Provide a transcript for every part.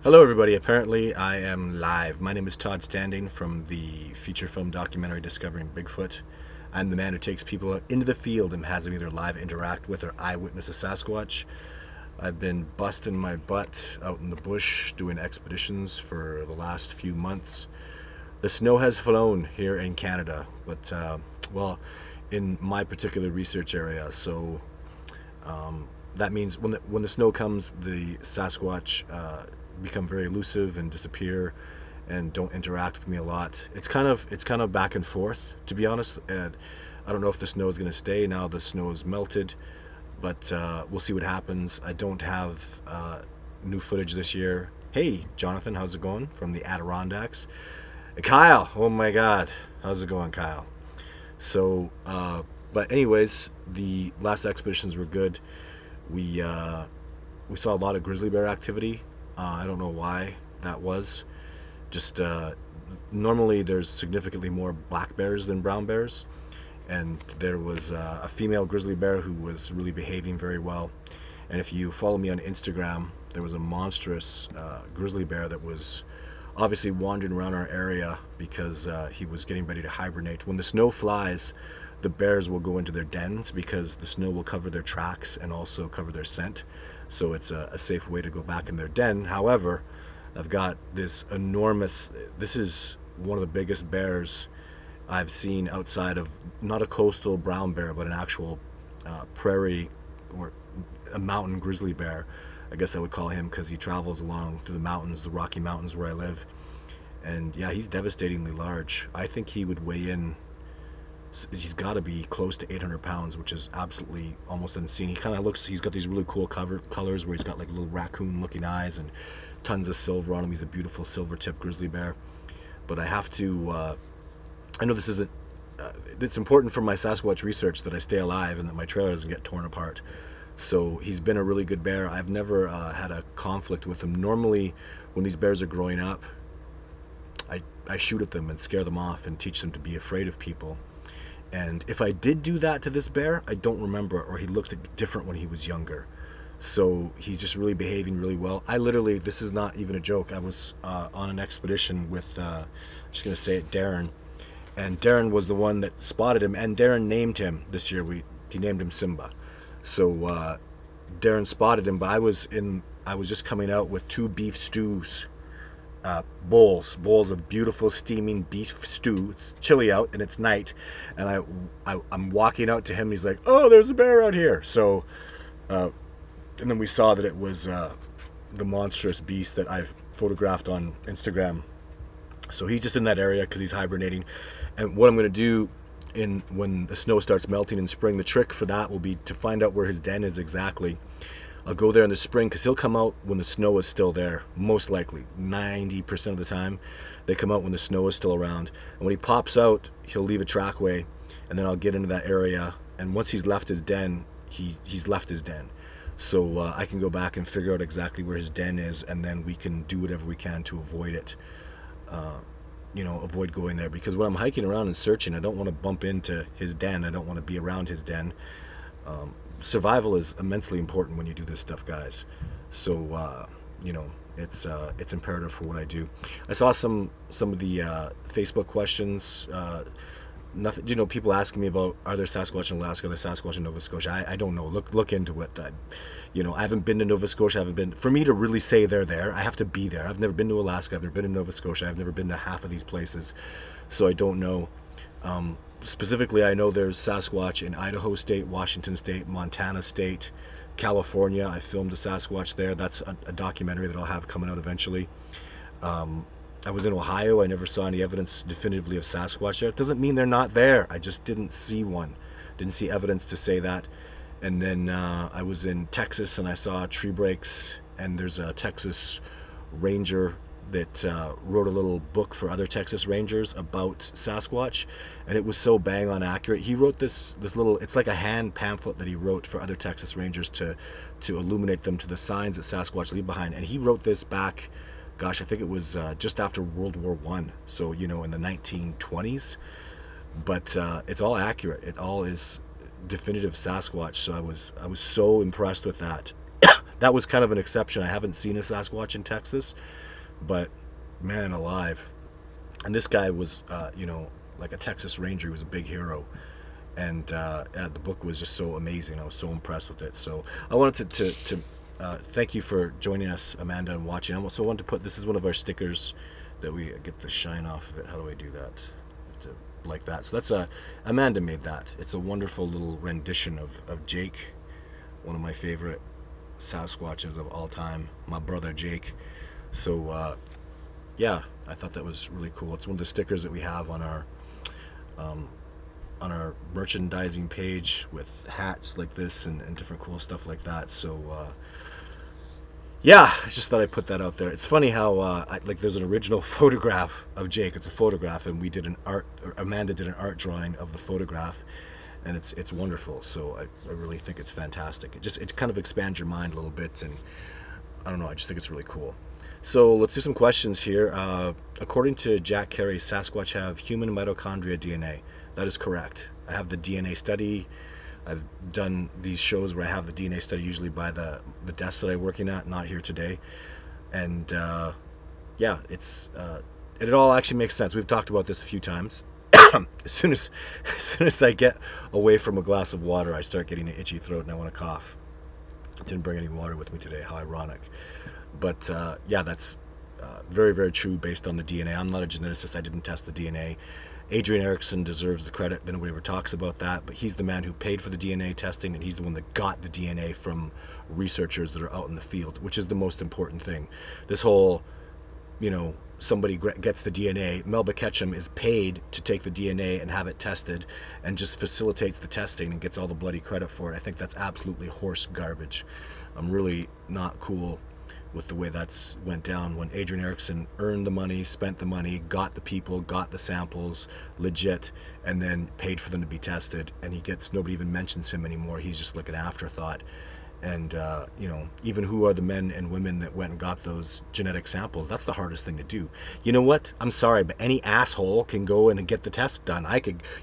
Hello, everybody. Apparently, I am live. My name is Todd Standing from the feature film documentary Discovering Bigfoot. I'm the man who takes people into the field and has them either live interact with or eyewitness a Sasquatch. I've been busting my butt out in the bush doing expeditions for the last few months. The snow has flown here in Canada, but, well, in my particular research area. So that means when the snow comes, the Sasquatch become very elusive and disappear and don't interact with me a lot. It's kind of back and forth, to be honest. And I don't know if the snow is going to stay now the snow is melted, but we'll see what happens. I don't have new footage this year. Hey, Jonathan, how's it going from the Adirondacks? Kyle, oh my God, how's it going, Kyle? So, but anyways, the last expeditions were good. We saw a lot of grizzly bear activity. I don't know why that was. Just normally there's significantly more black bears than brown bears, and there was a female grizzly bear who was really behaving very well. And if you follow me on Instagram, there was a monstrous grizzly bear that was obviously wandering around our area because he was getting ready to hibernate. When the snow flies, the bears will go into their dens because the snow will cover their tracks and also cover their scent. So it's a safe way to go back in their den. However, I've got this this is one of the biggest bears I've seen outside of not a coastal brown bear, but an actual prairie or a mountain grizzly bear. I guess I would call him because he travels along through the mountains, the Rocky Mountains where I live. And yeah, he's devastatingly large. I think he would weigh in, he's got to be close to 800 pounds, which is absolutely almost unseen. He kind of looks, he's got these really cool colors where he's got like little raccoon looking eyes and tons of silver on him. He's a beautiful silver tip grizzly bear. But I have to, I know this isn't, it's important for my Sasquatch research that I stay alive and that my trailer doesn't get torn apart. So he's been a really good bear. I've never had a conflict with him. Normally when these bears are growing up, I shoot at them and scare them off and teach them to be afraid of people. And if I did do that to this bear, I don't remember, or he looked different when he was younger. So he's just really behaving really well. I literally, this is not even a joke, I was on an expedition with, I'm just going to say it, Darren. And Darren was the one that spotted him, and Darren named him this year. He named him Simba. So Darren spotted him, but I was just coming out with 2 beef stews. Bowls of beautiful steaming beef stew. It's chilly out and it's night, and I'm walking out to him. He's like, "Oh, there's a bear out here." So, and then we saw that it was the monstrous beast that I've photographed on Instagram. So he's just in that area because he's hibernating. And what I'm going to do when the snow starts melting in spring, the trick for that will be to find out where his den is exactly. I'll go there in the spring because he'll come out when the snow is still there, most likely. 90% of the time, they come out when the snow is still around. And when he pops out, he'll leave a trackway, and then I'll get into that area. And once he's left his den, he's left his den. So I can go back and figure out exactly where his den is, and then we can do whatever we can to avoid it. Avoid going there. Because when I'm hiking around and searching, I don't want to bump into his den. I don't want to be around his den. Survival is immensely important when you do this stuff, guys. So it's imperative for what I do. I saw some of the Facebook questions. Nothing, people asking me about, are there Sasquatch in Alaska, are there Sasquatch in Nova Scotia? I don't know. Look into it. I haven't been to Nova Scotia. For me to really say they're there, I have to be there. I've never been to Alaska. I've never been to Nova Scotia. I've never been to half of these places, so I don't know. Specifically, I know there's Sasquatch in Idaho State, Washington State, Montana State, California. I filmed a Sasquatch there. That's a documentary that I'll have coming out eventually. I was in Ohio. I never saw any evidence definitively of Sasquatch there. It doesn't mean they're not there. I just didn't see one. Didn't see evidence to say that. And then I was in Texas and I saw tree breaks, and there's a Texas ranger that wrote a little book for other Texas Rangers about Sasquatch, and it was so bang on accurate. He wrote this little, it's like a hand pamphlet that he wrote for other Texas Rangers to illuminate them to the signs that Sasquatch leave behind. And he wrote this back, gosh, I think it was just after World War I, so in the 1920s. But it's all accurate. It all is definitive Sasquatch. So I was so impressed with that. That was kind of an exception. I haven't seen a Sasquatch in Texas, but man alive. And this guy was, like a Texas Ranger. He was a big hero. And the book was just so amazing. I was so impressed with it. So I wanted to thank you for joining us, Amanda, and watching. I also wanted to put, this is one of our stickers that we get the shine off of it. How do I do that? I have to, like that. So that's Amanda made that. It's a wonderful little rendition of Jake, one of my favorite Sasquatches of all time, my brother Jake. So yeah, I thought that was really cool. It's one of the stickers that we have on our merchandising page with hats like this and different cool stuff like that. So yeah, I just thought I'd put that out there. It's funny how there's an original photograph of Jake. It's a photograph, and Amanda did an art drawing of the photograph, and it's wonderful. So I really think it's fantastic. It kind of expands your mind a little bit, and I don't know, I just think it's really cool. So let's do some questions here. According to Jack Carey, Sasquatch have human mitochondria DNA. That is correct. I have the DNA study. I've done these shows where I have the DNA study usually by the desk that I'm working at, not here today. And yeah, it all actually makes sense. We've talked about this a few times. as soon as I get away from a glass of water, I start getting an itchy throat and I want to cough. I didn't bring any water with me today. How ironic. But yeah, that's very, very true based on the DNA. I'm not a geneticist. I didn't test the DNA. Adrian Erickson deserves the credit. Nobody ever talks about that, but he's the man who paid for the DNA testing, and he's the one that got the DNA from researchers that are out in the field, which is the most important thing. This whole, somebody gets the DNA. Melba Ketchum is paid to take the DNA and have it tested and just facilitates the testing and gets all the bloody credit for it. I think that's absolutely horse garbage. I'm really not cool with the way that's went down when Adrian Erickson earned the money, spent the money, got the people, got the samples legit, and then paid for them to be tested, and nobody even mentions him anymore. He's just like an afterthought. And even who are the men and women that went and got those genetic samples? That's the hardest thing to do. You know what? I'm sorry, but any asshole can go and get the test done.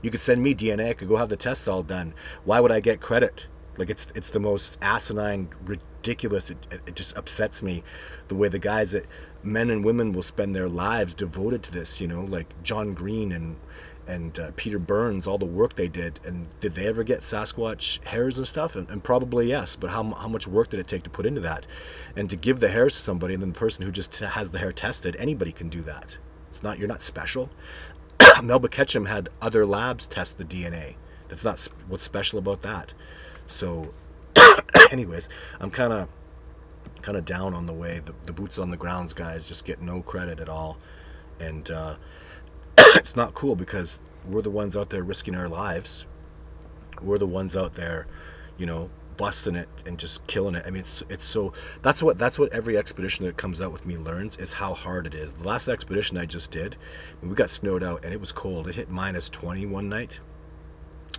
You could send me DNA, I could go have the test all done. Why would I get credit? Like, it's the most asinine, ridiculous. It just upsets me the way the guys that men and women will spend their lives devoted to this, like John Green and Peter Burns, all the work they did. And did they ever get Sasquatch hairs and stuff? And probably yes, but how much work did it take to put into that? And to give the hairs to somebody, and then the person who just has the hair tested, anybody can do that. You're not special. Melba Ketchum had other labs test the DNA. That's not what's special about that. So anyways, I'm kind of down on the way the boots on the grounds guys just get no credit at all, and it's not cool because we're the ones out there risking our lives. We're the ones out there, busting it and just killing it. I mean, it's so that's what every expedition that comes out with me learns, is how hard it is. The last expedition I just did, we got snowed out and it was cold. It hit -20 one night.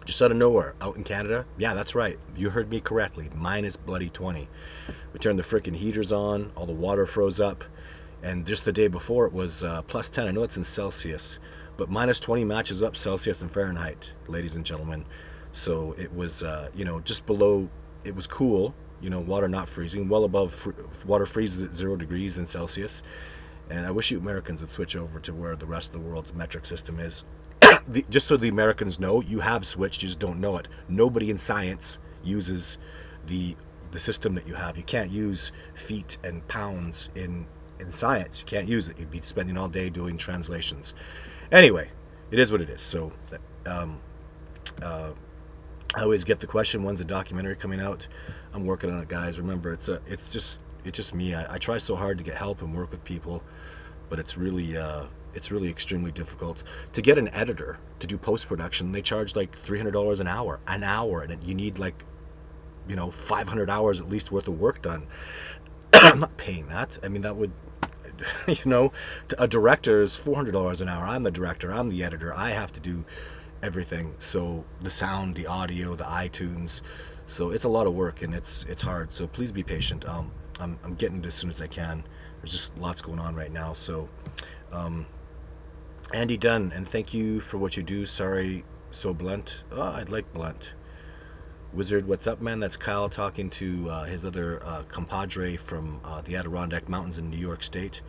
Just out of nowhere, out in Canada. Yeah, that's right. You heard me correctly. -20. We turned the freaking heaters on. All the water froze up. And just the day before, it was +10. I know it's in Celsius, but -20 matches up Celsius and Fahrenheit, ladies and gentlemen. So it was, just below. It was cool. Water not freezing. Well above water freezes at 0 degrees in Celsius. And I wish you Americans would switch over to where the rest of the world's metric system is. Just so the Americans know, you have switched, you just don't know it. Nobody in science uses the system that you have. You can't use feet and pounds in science. You can't use it. You'd be spending all day doing translations. Anyway, it is what it is. So I always get the question, when's a documentary coming out? I'm working on it, guys. Remember, it's just me. I try so hard to get help and work with people, but it's really extremely difficult to get an editor to do post-production. They charge like $300 an hour, and you need 500 hours at least worth of work done. I'm not paying that. I mean, that would, a director is $400 an hour. I'm the director, I'm the editor, I have to do everything. So the sound, the audio, the iTunes, so it's a lot of work and it's hard. So please be patient. I'm getting it as soon as I can. There's just lots going on right now. So Andy Dunn, and thank you for what you do. Sorry, so blunt. I'd like blunt. Wizard, what's up, man? That's Kyle talking to his other compadre from the Adirondack Mountains in New York State,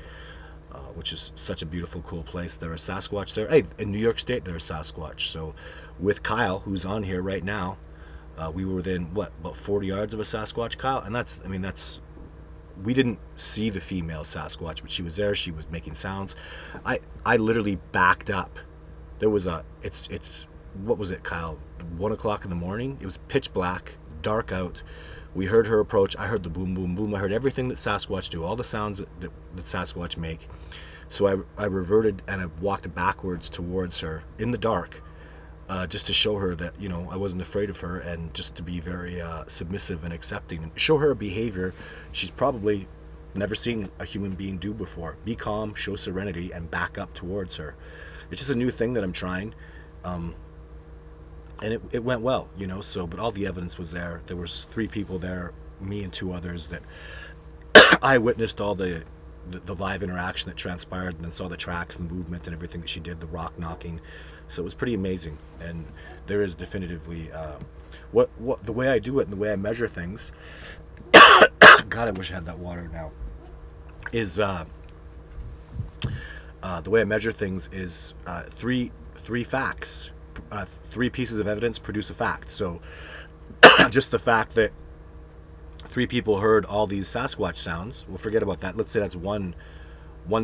which is such a beautiful, cool place. There are Sasquatch there. Hey, in New York State, there are Sasquatch. So with Kyle, who's on here right now, we were within, what, about 40 yards of a Sasquatch, Kyle? And that's, we didn't see the female Sasquatch, but she was there. She was making sounds. I literally backed up. There was it's what was it, Kyle? 1 o'clock in the morning. It was pitch black, dark out. We heard her approach. I heard the boom, boom, boom. I heard everything that Sasquatch do, all the sounds that Sasquatch make. So I reverted and I walked backwards towards her in the dark, just to show her that, I wasn't afraid of her, and just to be very submissive and accepting, and show her a behavior she's probably never seen a human being do before. Be calm, show serenity, and back up towards her. It's just a new thing that I'm trying. And it went well, so, but all the evidence was there. There was 3 people there, me and 2 others, that I witnessed all the live interaction that transpired, and then saw the tracks and the movement and everything that she did, the rock knocking. So it was pretty amazing. And there is definitively what the way I do it and the way I measure things. God, I wish I had that water now. Is the way I measure things is 3 facts. 3 pieces of evidence produce a fact. So just the fact that 3 people heard all these Sasquatch sounds, we'll forget about that. Let's say that's one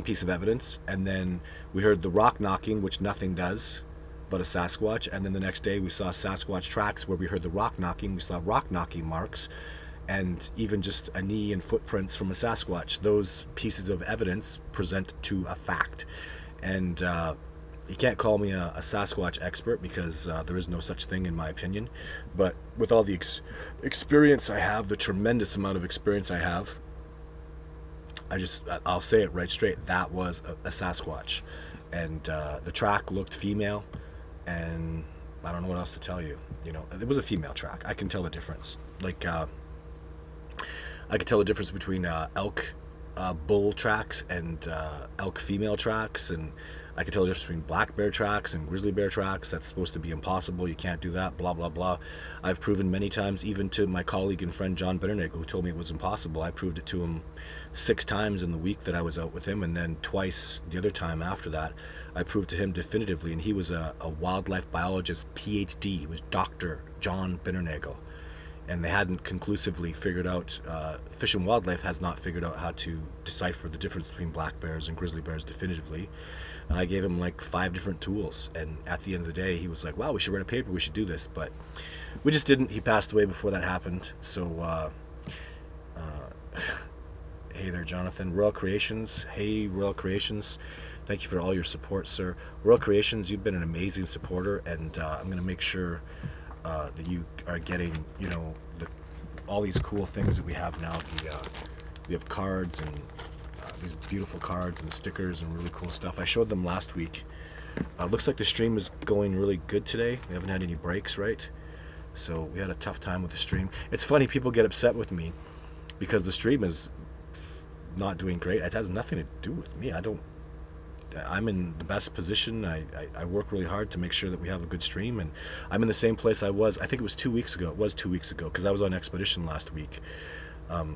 piece of evidence. And then we heard the rock knocking, which nothing does but a Sasquatch. And then the next day we saw Sasquatch tracks where we heard the rock knocking. We saw rock knocking marks, and even just a knee and footprints from a Sasquatch. Those pieces of evidence present to a fact. And you can't call me a Sasquatch expert, because there is no such thing in my opinion. But with all the experience I have, the tremendous amount of experience I have, I'll say it right straight. That was a Sasquatch. And the track looked female, and I don't know what else to tell you. It was a female track. I can tell the difference. Like, I could tell the difference between elk bull tracks and elk female tracks, and I could tell the difference between black bear tracks and grizzly bear tracks. That's supposed to be impossible. You can't do that, blah, blah, blah. I've proven many times, even to my colleague and friend John Bitternagel, who told me it was impossible. I proved it to him 6 times in the week that I was out with him, and then twice the other time after that. I proved to him definitively, and he was a wildlife biologist, PhD. He was Dr. John Bitternagel. And they hadn't conclusively figured out, Fish and Wildlife has not figured out how to decipher the difference between black bears and grizzly bears definitively. And I gave him like 5 different tools, and at the end of the day he was like, wow, we should write a paper, we should do this. But we just didn't. He passed away before that happened. So hey there, Jonathan. Royal Creations. Hey, Royal Creations, thank you for all your support, sir. Royal Creations, you've been an amazing supporter, and I'm going to make sure that you are getting, all these cool things that we have now. We have cards, and these beautiful cards and stickers and really cool stuff. I showed them last week. Looks like the stream is going really good today. We haven't had any breaks, right? So we had a tough time with the stream. It's funny, people get upset with me because the stream is not doing great. It has nothing to do with me. I'm in the best position. I work really hard to make sure that we have a good stream, and I'm in the same place I was. I think it was 2 weeks ago. It was 2 weeks ago, because I was on expedition last week.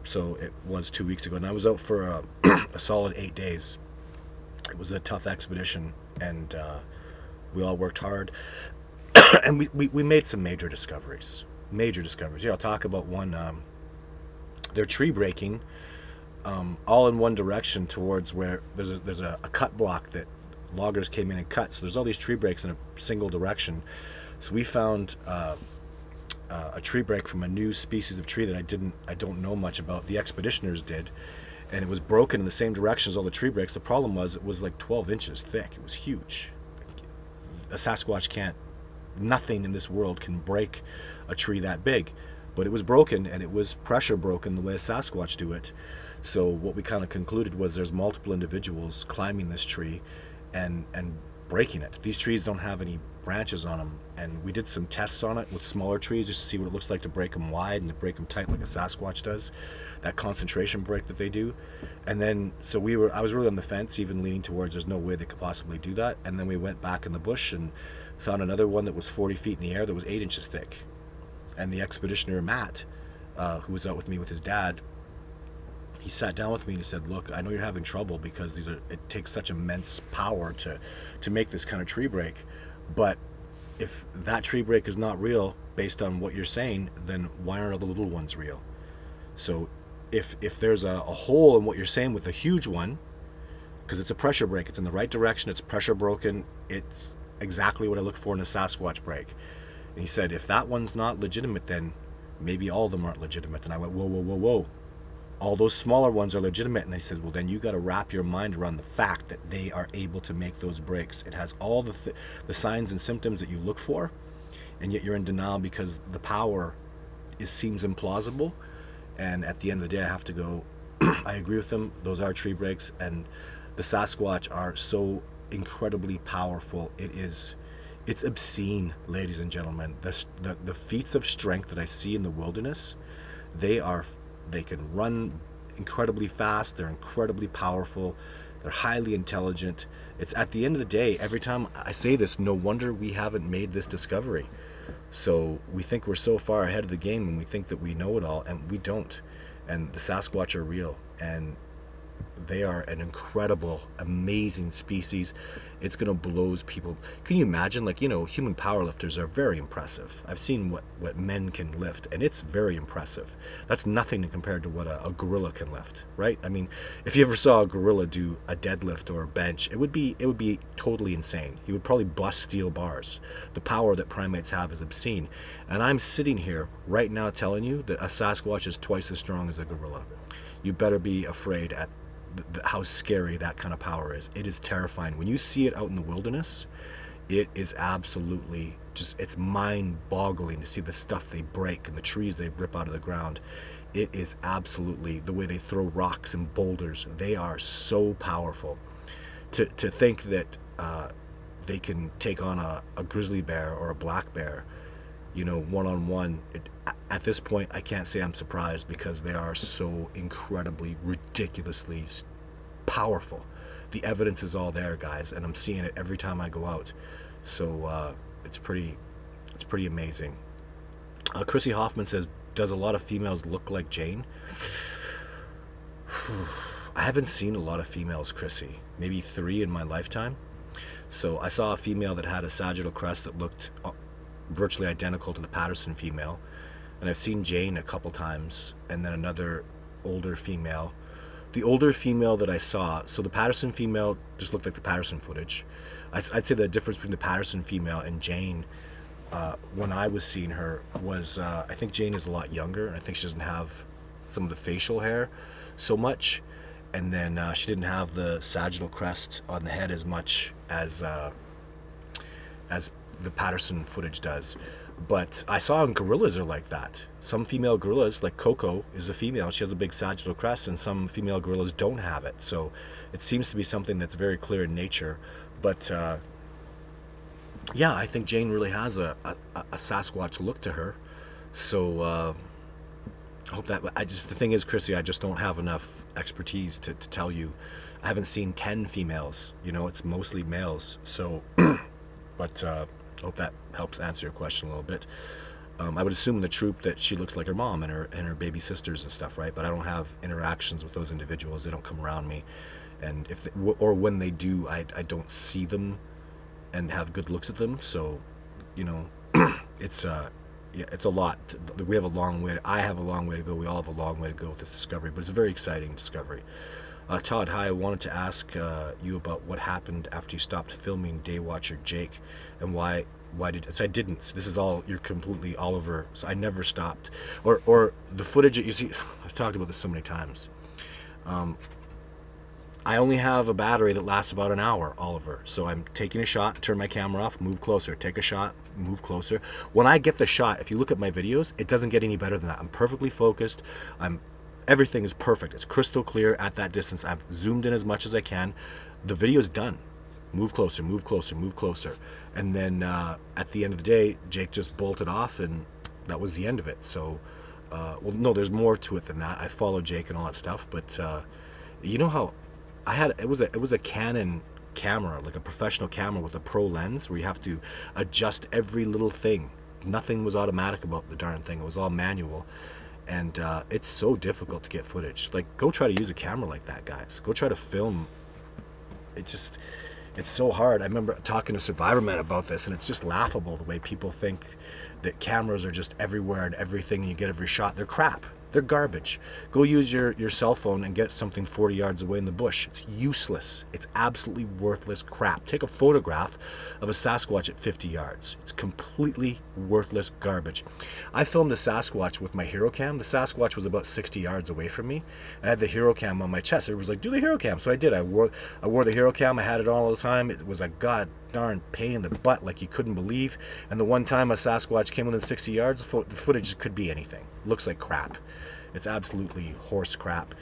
So it was 2 weeks ago, and I was out for a solid 8 days. It was a tough expedition, and we all worked hard, and we made some major discoveries. I'll talk about one. They're tree breaking. All in one direction towards where there's a cut block that loggers came in and cut. So there's all these tree breaks in a single direction. So we found a tree break from a new species of tree that I don't know much about. The expeditioners did, and it was broken in the same direction as all the tree breaks. The problem was it was like 12 inches thick. It was huge. A Sasquatch nothing in this world can break a tree that big. But it was broken, and it was pressure broken the way a Sasquatch do it. So what we kind of concluded was there's multiple individuals climbing this tree and breaking it. These trees don't have any branches on them, and we did some tests on it with smaller trees just to see what it looks like to break them wide and to break them tight like a Sasquatch does, that concentration break that they do. And then so I was really on the fence, even leaning towards there's no way they could possibly do that. And then we went back in the bush and found another one that was 40 feet in the air that was 8 inches thick. And the expeditioner Matt, who was out with me with his dad, he sat down with me and he said, "Look, I know you're having trouble because it takes such immense power to make this kind of tree break, but if that tree break is not real based on what you're saying, then why aren't all the little ones real? So if there's a hole in what you're saying with a huge one, because it's a pressure break, it's in the right direction, it's pressure broken, it's exactly what I look for in a Sasquatch break." And he said, "If that one's not legitimate, then maybe all of them aren't legitimate." And I went, "Whoa, whoa, whoa, whoa. All those smaller ones are legitimate." And he said, "Well, then you got to wrap your mind around the fact that they are able to make those breaks. It has all the signs and symptoms that you look for, and yet you're in denial because the power seems implausible." And at the end of the day, I have to go, I agree with them. Those are tree breaks, and the Sasquatch are so incredibly powerful. It's obscene, ladies and gentlemen. The feats of strength that I see in the wilderness, they can run incredibly fast, they're incredibly powerful, they're highly intelligent. It's at the end of the day, every time I say this, no wonder we haven't made this discovery. So we think we're so far ahead of the game and we think that we know it all, and we don't. And the Sasquatch are real, and they are an incredible, amazing species. It's going to blow people. Can you imagine, like, human powerlifters are very impressive. I've seen what men can lift, and it's very impressive. That's nothing compared to what a gorilla can lift, right? I mean, if you ever saw a gorilla do a deadlift or a bench, it would be totally insane. He would probably bust steel bars. The power that primates have is obscene. And I'm sitting here right now telling you that a Sasquatch is twice as strong as a gorilla. You better be afraid at how scary that kind of power is. It is terrifying. When you see it out in the wilderness, it is absolutely just, it's mind-boggling to see the stuff they break and the trees they rip out of the ground. It is absolutely, the way they throw rocks and boulders, they are so powerful. To think that they can take on a grizzly bear or a black bear, one-on-one, at this point, I can't say I'm surprised, because they are so incredibly, ridiculously powerful. The evidence is all there, guys, and I'm seeing it every time I go out. So it's pretty amazing. Chrissy Hoffman says, "Does a lot of females look like Jane?" I haven't seen a lot of females, Chrissy. Maybe 3 in my lifetime. So I saw a female that had a sagittal crest that looked virtually identical to the Patterson female, and I've seen Jane a couple times, and then another older female. The older female that I saw, so the Patterson female just looked like the Patterson footage. I'd say the difference between the Patterson female and Jane, when I was seeing her, was I think Jane is a lot younger, and I think she doesn't have some of the facial hair so much, and then she didn't have the sagittal crest on the head as much as the Patterson footage does. But I saw gorillas are like that. Some female gorillas, like Coco, is a female. She has a big sagittal crest, and some female gorillas don't have it. So it seems to be something that's very clear in nature. But yeah, I think Jane really has a Sasquatch look to her. So I hope that. The thing is, Chrissy, I just don't have enough expertise to tell you. I haven't seen 10 females. It's mostly males. So, but. Hope that helps answer your question a little bit. I would assume in the troop that she looks like her mom and her baby sisters and stuff, right? But I don't have interactions with those individuals. They don't come around me, and or when they do, I don't see them and have good looks at them. So, it's it's a lot. We have a long way. I have a long way to go. We all have a long way to go with this discovery, but it's a very exciting discovery. Todd, hi. I wanted to ask you about what happened after you stopped filming Daywatcher Jake, and why did. So I didn't. This is all, you're completely all over. So I never stopped. Or the footage that you see. I've talked about this so many times. I only have a battery that lasts about an hour, Oliver. So I'm taking a shot, turn my camera off, move closer, take a shot, move closer. When I get the shot, if you look at my videos, it doesn't get any better than that. I'm perfectly focused. Everything is perfect. It's crystal clear at that distance. I've zoomed in as much as I can. The video's done. Move closer, move closer, move closer. And then at the end of the day, Jake just bolted off, and that was the end of it. So, well, no, there's more to it than that. I followed Jake and all that stuff, but you know how it was a Canon camera, like a professional camera with a pro lens, where you have to adjust every little thing nothing was automatic about the darn thing. It was all manual. And it's so difficult to get footage. Like, go try to use a camera like that, guys. Go try to film. It's so hard. I remember talking to Survivorman about this, and it's just laughable the way people think that cameras are just everywhere and everything, and you get every shot. They're crap. They're garbage. Go use your cell phone and get something 40 yards away in the bush. It's useless. It's absolutely worthless crap. Take a photograph of a Sasquatch at 50 yards. It's completely worthless garbage. I filmed a Sasquatch with my Hero Cam. The Sasquatch was about 60 yards away from me. I had the Hero Cam on my chest. Everybody was like, do the Hero Cam. So I did. I wore the Hero Cam. I had it on all the time. It was a god darn pain in the butt like you couldn't believe. And the one time a Sasquatch came within 60 yards, the footage could be anything. It looks like crap. It's absolutely horse crap.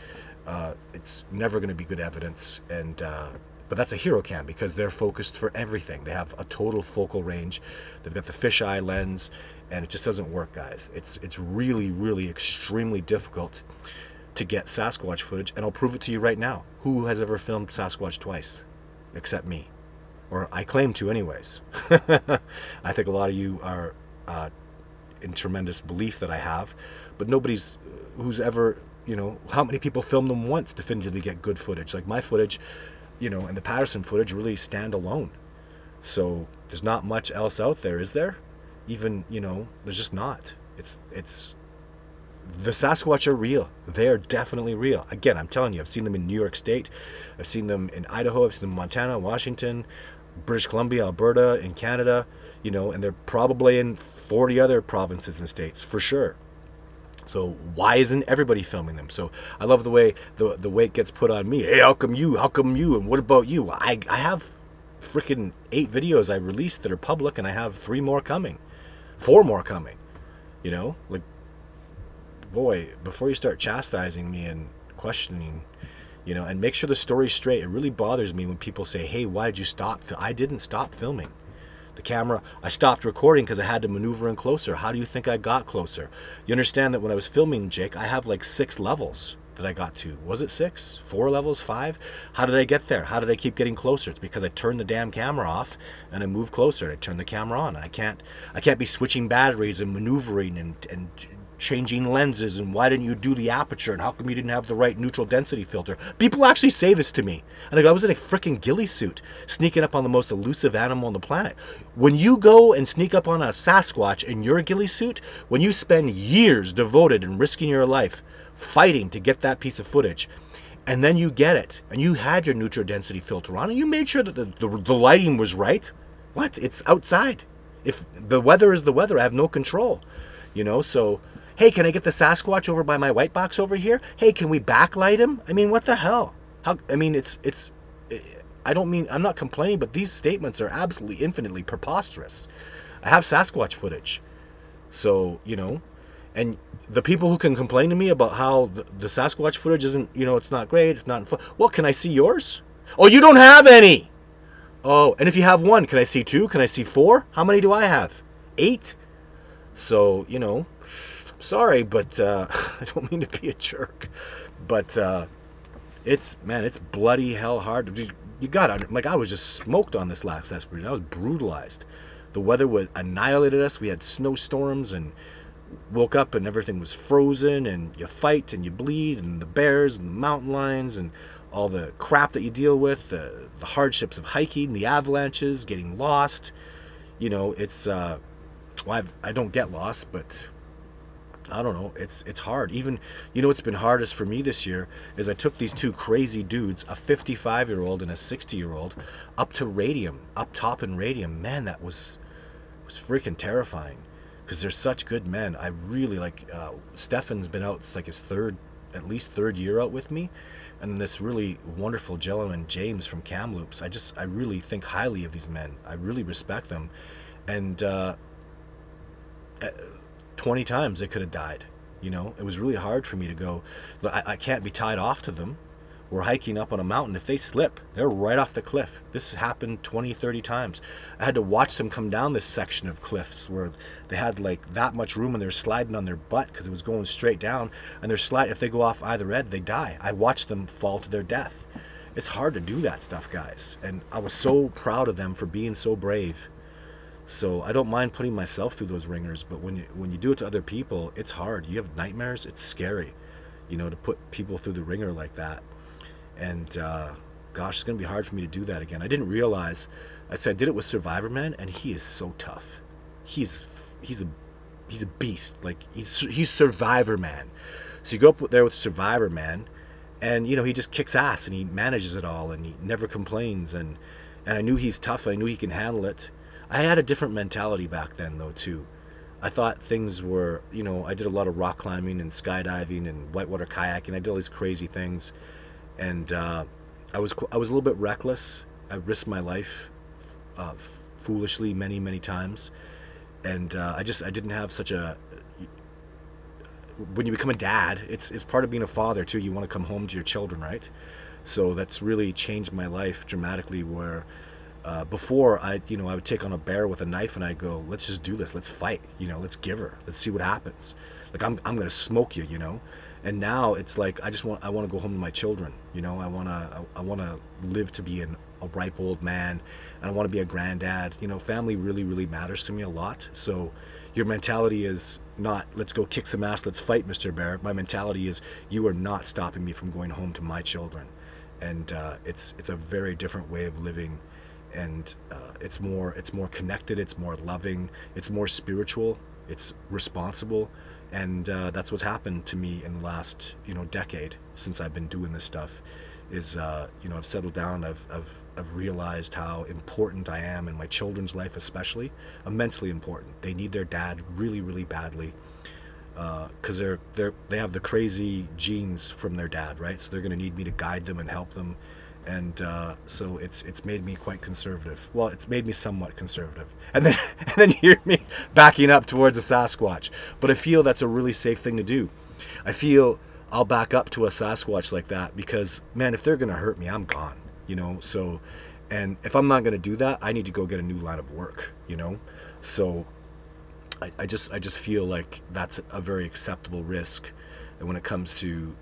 It's never going to be good evidence. And but that's a Hero Cam because they're focused for everything. They have a total focal range. They've got the fisheye lens, and it just doesn't work, guys. It's really, really extremely difficult to get Sasquatch footage, and I'll prove it to you right now. Who has ever filmed Sasquatch twice? Except me. Or I claim to anyways. I think a lot of you are in tremendous belief that I have, but nobody's who's ever, how many people film them once definitively get good footage? Like my footage, and the Patterson footage really stand alone. So there's not much else out there, is there? Even, there's just not. It's the Sasquatch are real. They're definitely real. Again, I'm telling you, I've seen them in New York State. I've seen them in Idaho. I've seen them in Montana, Washington, British Columbia, Alberta, in Canada, and they're probably in 40 other provinces and states for sure. So why isn't everybody filming them? So I love the way the weight gets put on me. Hey, how come you? And what about you? I have freaking 8 videos I released that are public, and I have 4 more coming. Like, boy, before you start chastising me and questioning, and make sure the story's straight. It really bothers me when people say, hey, why did you stop? I didn't stop filming. The camera, I stopped recording because I had to maneuver in closer. How do you think I got closer? You understand that when I was filming, Jake, I have like 6 levels that I got to. Was it 6? 4 levels? 5? How did I get there? How did I keep getting closer? It's because I turned the damn camera off and I moved closer. I turned the camera on. I can't be switching batteries and maneuvering and changing lenses, and why didn't you do the aperture, and how come you didn't have the right neutral density filter? People actually say this to me, and I was in a freaking ghillie suit sneaking up on the most elusive animal on the planet. When you go and sneak up on a Sasquatch in your ghillie suit, when you spend years devoted and risking your life fighting to get that piece of footage, and then you get it, and you had your neutral density filter on, and you made sure that the lighting was right. What? It's outside. If the weather is the weather, I have no control. So hey, can I get the Sasquatch over by my white box over here? Hey, can we backlight him? I mean, what the hell? I'm not complaining, but these statements are absolutely infinitely preposterous. I have Sasquatch footage. So, and the people who can complain to me about how the Sasquatch footage isn't, it's not great, it's not fun. Well, can I see yours? Oh, you don't have any. Oh, and if you have 1, can I see 2? Can I see 4? How many do I have? 8? So, sorry, but I don't mean to be a jerk, but it's bloody hell hard. You got like, I was just smoked on this last expedition. I was brutalized. The weather annihilated us. We had snowstorms and woke up and everything was frozen, and you fight and you bleed, and the bears and the mountain lions and all the crap that you deal with, the hardships of hiking, the avalanches, getting lost. It's I don't get lost, but I don't know, it's hard. Even, what's been hardest for me this year is I took these 2 crazy dudes, a 55-year-old and a 60-year-old, up top in Radium. Man, that was freaking terrifying, because they're such good men. I really like, Stefan's been out, it's like his at least third year out with me, and this really wonderful gentleman, James from Kamloops. I really think highly of these men. I really respect them, and 20 times they could have died. It was really hard for me to go. I can't be tied off to them. We're hiking up on a mountain. If they slip, they're right off the cliff. This happened 20, 30 times. I had to watch them come down this section of cliffs where they had like that much room, and they're sliding on their butt because it was going straight down, and they're sliding. If they go off either end, they die. I watched them fall to their death. It's hard to do that stuff, guys, and I was so proud of them for being so brave. So I don't mind putting myself through those ringers, but when you do it to other people, it's hard. You have nightmares. It's scary, to put people through the ringer like that. And gosh, it's gonna be hard for me to do that again. I didn't realize. I said I did it with Survivor Man, and he is so tough. He's a beast. Like he's Survivor Man. So you go up there with Survivor Man, and he just kicks ass and he manages it all and he never complains. And I knew he's tough. I knew he can handle it. I had a different mentality back then though too. I thought things were, I did a lot of rock climbing and skydiving and whitewater kayaking. I did all these crazy things, and I was a little bit reckless. I risked my life foolishly many times, and I didn't have such a. When you become a dad, it's part of being a father too. You want to come home to your children, right? So that's really changed my life dramatically. Where before I would take on a bear with a knife and I'd go, let's just do this, let's fight, let's give her, let's see what happens. Like I'm gonna smoke you, And now it's like I want to go home to my children, I wanna live to be a ripe old man, and I want to be a granddad. Family really matters to me a lot. So your mentality is not let's go kick some ass, let's fight, Mr. Bear. My mentality is you are not stopping me from going home to my children, and it's a very different way of living. And it's more connected, it's more loving, it's more spiritual, it's responsible, and that's what's happened to me in the last decade since I've been doing this stuff. Is I've settled down, I've realized how important I am in my children's life, especially immensely important. They need their dad really badly, because they have the crazy genes from their dad, right? So they're going to need me to guide them and help them. And so it's made me quite conservative. Well, it's made me somewhat conservative. And then you hear me backing up towards a Sasquatch. But I feel that's a really safe thing to do. I feel I'll back up to a Sasquatch like that because, man, if they're going to hurt me, I'm gone, So, and if I'm not going to do that, I need to go get a new line of work, So I just feel like that's a very acceptable risk. And when it comes to,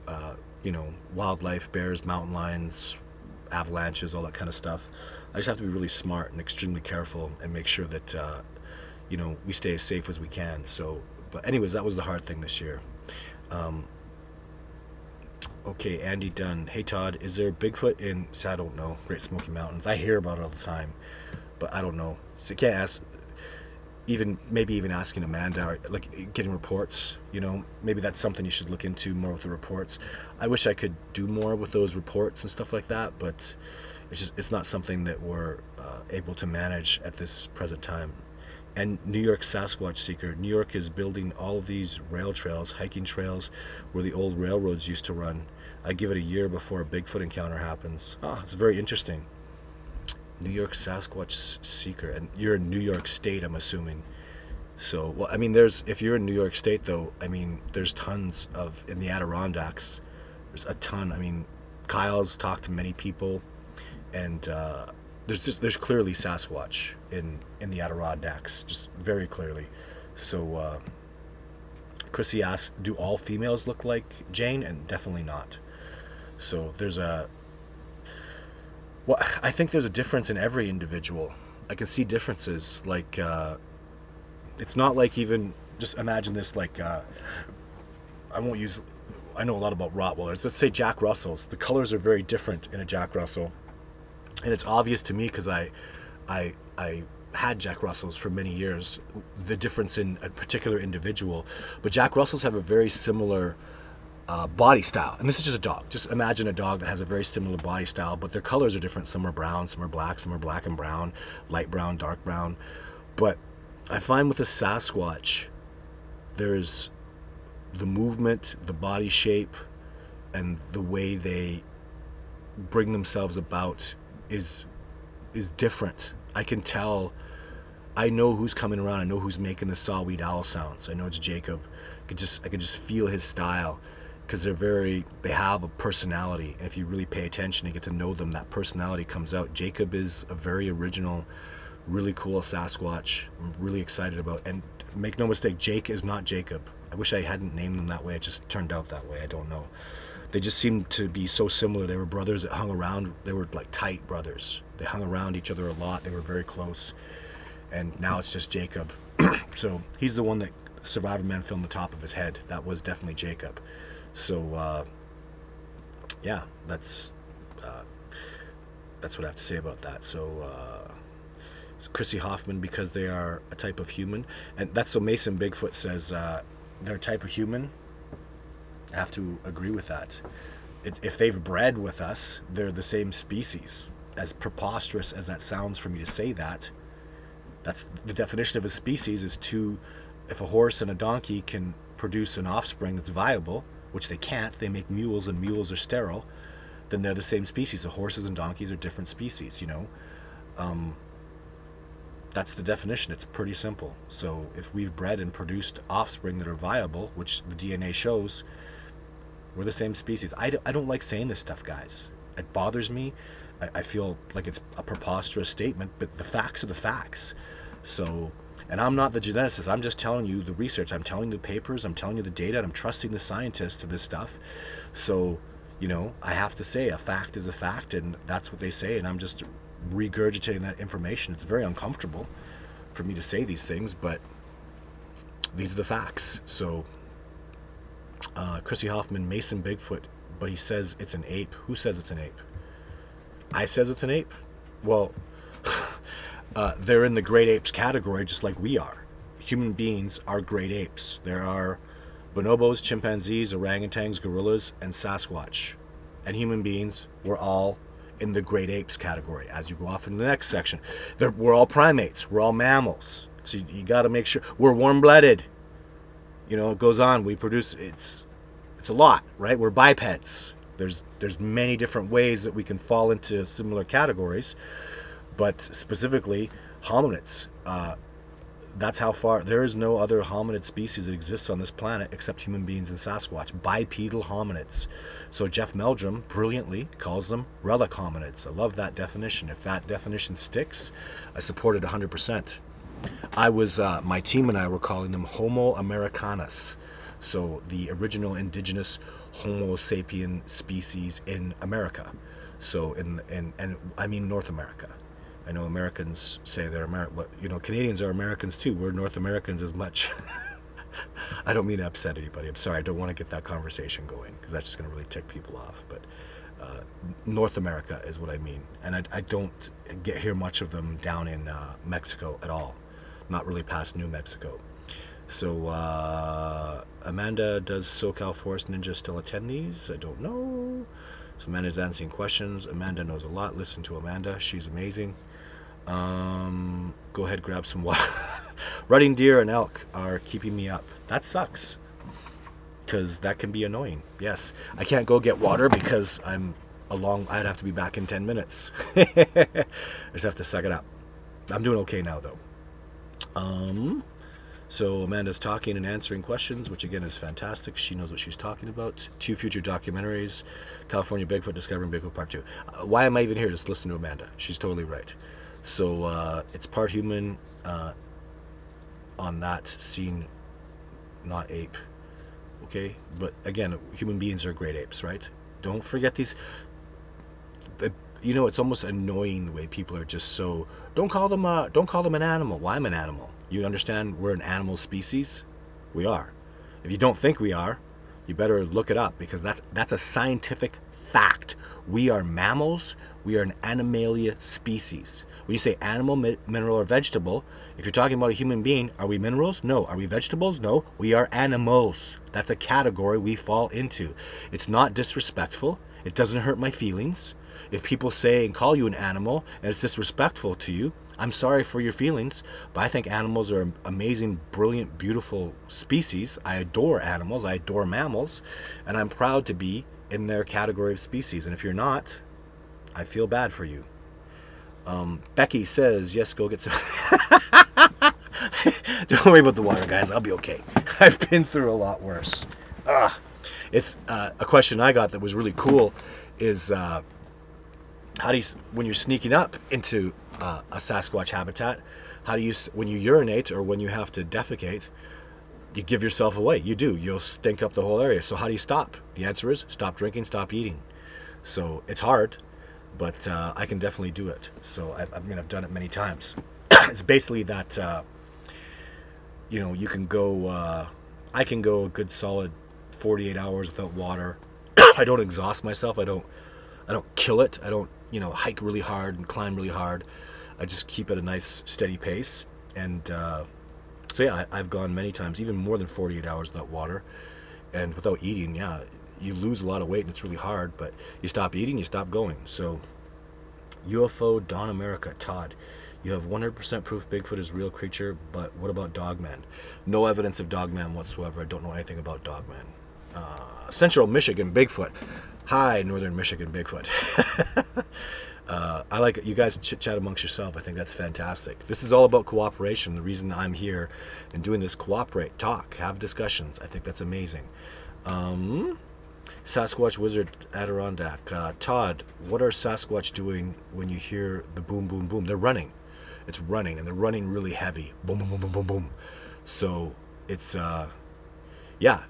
wildlife, bears, mountain lions, avalanches, all that kind of stuff, I just have to be really smart and extremely careful and make sure that we stay as safe as we can. So, but anyways, that was the hard thing this year. Okay, Andy Dunn. Hey Todd, is there Bigfoot in? So I don't know. Great Smoky Mountains. I hear about it all the time, but I don't know. So you can't ask. Maybe even asking Amanda, or like getting reports, maybe that's something you should look into more with the reports. I wish I could do more with those reports and stuff like that, but it's not something that we're able to manage at this present time. And New York Sasquatch Seeker. New York is building all of these rail trails, hiking trails, where the old railroads used to run. I give it a year before a Bigfoot encounter happens. It's very interesting. New York Sasquatch Seeker, and you're in New York State, I'm assuming. So, well, I mean, if you're in New York State, though, I mean, there's tons in the Adirondacks. There's a ton. I mean, Kyle's talked to many people, and there's clearly Sasquatch in the Adirondacks, just very clearly. So, Chrissy asked, do all females look like Jane? And definitely not. So well, I think there's a difference in every individual. I can see differences. Like, it's not like even, just imagine this, like, I know a lot about Rottweilers. Let's say Jack Russells. The colors are very different in a Jack Russell. And it's obvious to me because I had Jack Russells for many years, the difference in a particular individual. But Jack Russells have a very similar body style, and this is just a dog. Just imagine a dog that has a very similar body style, but their colors are different. Some are brown, some are black, some are black and brown, light brown, dark brown. But I find with a Sasquatch, there's the movement, the body shape, and the way they bring themselves about is different. I can tell. I know who's coming around. I know who's making the sawweed owl sounds. I know it's Jacob. I could just feel his style. Because they have a personality, and if you really pay attention and get to know them, that personality comes out. Jacob is a very original, really cool Sasquatch. I'm really excited about, and make no mistake, Jake is not Jacob. I wish I hadn't named them that way. It just turned out that way. I don't know. They just seemed to be so similar. They were brothers that hung around. They were like tight brothers. They hung around each other a lot. They were very close. and now it's just Jacob. So he's the one that Survivor Man filmed the top of his head. That was definitely Jacob. So yeah, that's what I have to say about that. So Chrissy Hoffman, because they are a type of human, and that's so Mason Bigfoot says they're a type of human. I have to agree with that. If they've bred with us, they're the same species. As preposterous as that sounds for me to say that, that's the definition of a species is two. If a horse and a donkey can produce an offspring that's viable, which they can't, they make mules and mules are sterile, then they're the same species. The horses and donkeys are different species, you know. That's the definition. It's pretty simple. So if we've bred and produced offspring that are viable, which the DNA shows, we're the same species. I don't like saying this stuff, guys. It bothers me. I feel like it's a preposterous statement, but the facts are the facts. So, and I'm not the geneticist. I'm just telling you the research. I'm telling you the papers. I'm telling you the data. And I'm trusting the scientists to this stuff. So, you know, I have to say a fact is a fact, and that's what they say, and I'm just regurgitating that information. It's very uncomfortable for me to say these things, but these are the facts. So Chrissy Hoffman, Mason Bigfoot, but he says it's an ape. Who says it's an ape? I says it's an ape? Well, they're in the great apes category just like we are. Human beings are great apes. There are bonobos, chimpanzees, orangutans, gorillas, and Sasquatch. And human beings, we're all in the great apes category. As you go off in the next section, we're all primates. We're all mammals. So you got to make sure we're warm-blooded. You know, it goes on. We produce. It's a lot, right? We're bipeds. There's many different ways that we can fall into similar categories, but specifically hominids. That's how far. There is no other hominid species that exists on this planet except human beings and Sasquatch. Bipedal hominids. So Jeff Meldrum brilliantly calls them relic hominids. I love that definition. If that definition sticks, I support it 100%. My team and I were calling them Homo americanus. So the original indigenous Homo sapien species in America. So and I mean North America. I know Americans say they're American, but you know, Canadians are Americans too. We're North Americans as much. I don't mean to upset anybody. I'm sorry. I don't want to get that conversation going because that's just going to really tick people off. But North America is what I mean. And I don't hear much of them down in Mexico at all. Not really past New Mexico. So Amanda, does SoCal Forest Ninja still attend these? I don't know. So Amanda's answering questions. Amanda knows a lot. Listen to Amanda. She's amazing. Go ahead, grab some water. Rutting deer and elk are keeping me up. That sucks. Because that can be annoying. Yes. I can't go get water because I'd have to be back in 10 minutes. I just have to suck it up. I'm doing okay now, though. So Amanda's talking and answering questions, which again is fantastic. She knows what she's talking about. 2 future documentaries, California Bigfoot, Discovering Bigfoot Part 2. Why am I even here? Just listen to Amanda. She's totally right. So it's part human on that scene, not ape. Okay? But again, human beings are great apes, right? Don't forget these. You know, it's almost annoying the way people are just so. Don't call them an animal. Well, I'm an animal. You understand? We're an animal species. We are. If you don't think we are, you better look it up because that's a scientific fact. We are mammals. We are an animalia species. When you say animal, mineral, or vegetable, if you're talking about a human being, are we minerals? No. Are we vegetables? No. We are animals. That's a category we fall into. It's not disrespectful. It doesn't hurt my feelings. If people say and call you an animal and it's disrespectful to you, I'm sorry for your feelings, but I think animals are amazing, brilliant, beautiful species. I adore animals. I adore mammals, and I'm proud to be in their category of species. And if you're not, I feel bad for you. Becky says, yes, go get some. Don't worry about the water, guys. I'll be okay. I've been through a lot worse. It's a question I got that was really cool is how do you, when you're sneaking up into a Sasquatch habitat, how do you, when you urinate or when you have to defecate, you give yourself away. You do. You'll stink up the whole area. So how do you stop? The answer is stop drinking, stop eating. So it's hard, but I can definitely do it. So I've done it many times. It's basically that you can go. I can go a good solid 48 hours without water. I don't exhaust myself. I don't kill it. I don't hike really hard and climb really hard. I just keep at a nice steady pace. And so yeah, I've gone many times, even more than 48 hours without water and without eating. Yeah, you lose a lot of weight and it's really hard, but you stop eating, you stop going. So UFO Dawn America, Todd, you have 100% proof Bigfoot is a real creature, but what about Dogman? No evidence of Dogman whatsoever. I don't know anything about Dogman. Central Michigan Bigfoot. Hi, Northern Michigan Bigfoot. I like it. You guys chit-chat amongst yourself. I think that's fantastic. This is all about cooperation. The reason I'm here and doing this, cooperate, talk, have discussions. I think that's amazing. Sasquatch Wizard Adirondack. Todd, what are Sasquatch doing when you hear the boom, boom, boom? They're running. It's running, and they're running really heavy. Boom, boom, boom, boom, boom, boom. So it's, yeah.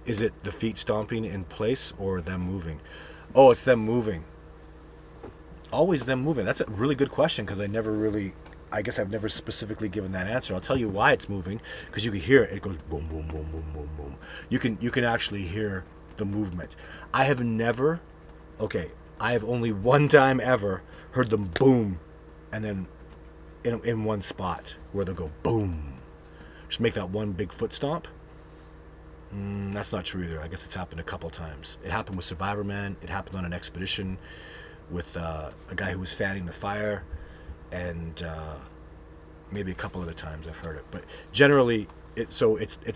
Is it the feet stomping in place or them moving? Oh, it's them moving. Always them moving. That's a really good question because I guess I've never specifically given that answer. I'll tell you why it's moving, because you can hear it. It goes boom, boom, boom, boom, boom, boom. You can actually hear the movement. I have only one time ever heard them boom and then in one spot where they'll go boom. Just make that one big foot stomp. That's not true either. I guess it's happened a couple times. It happened with Survivor Man. It happened on an expedition with a guy who was fanning the fire, and maybe a couple other times I've heard it. But generally, it's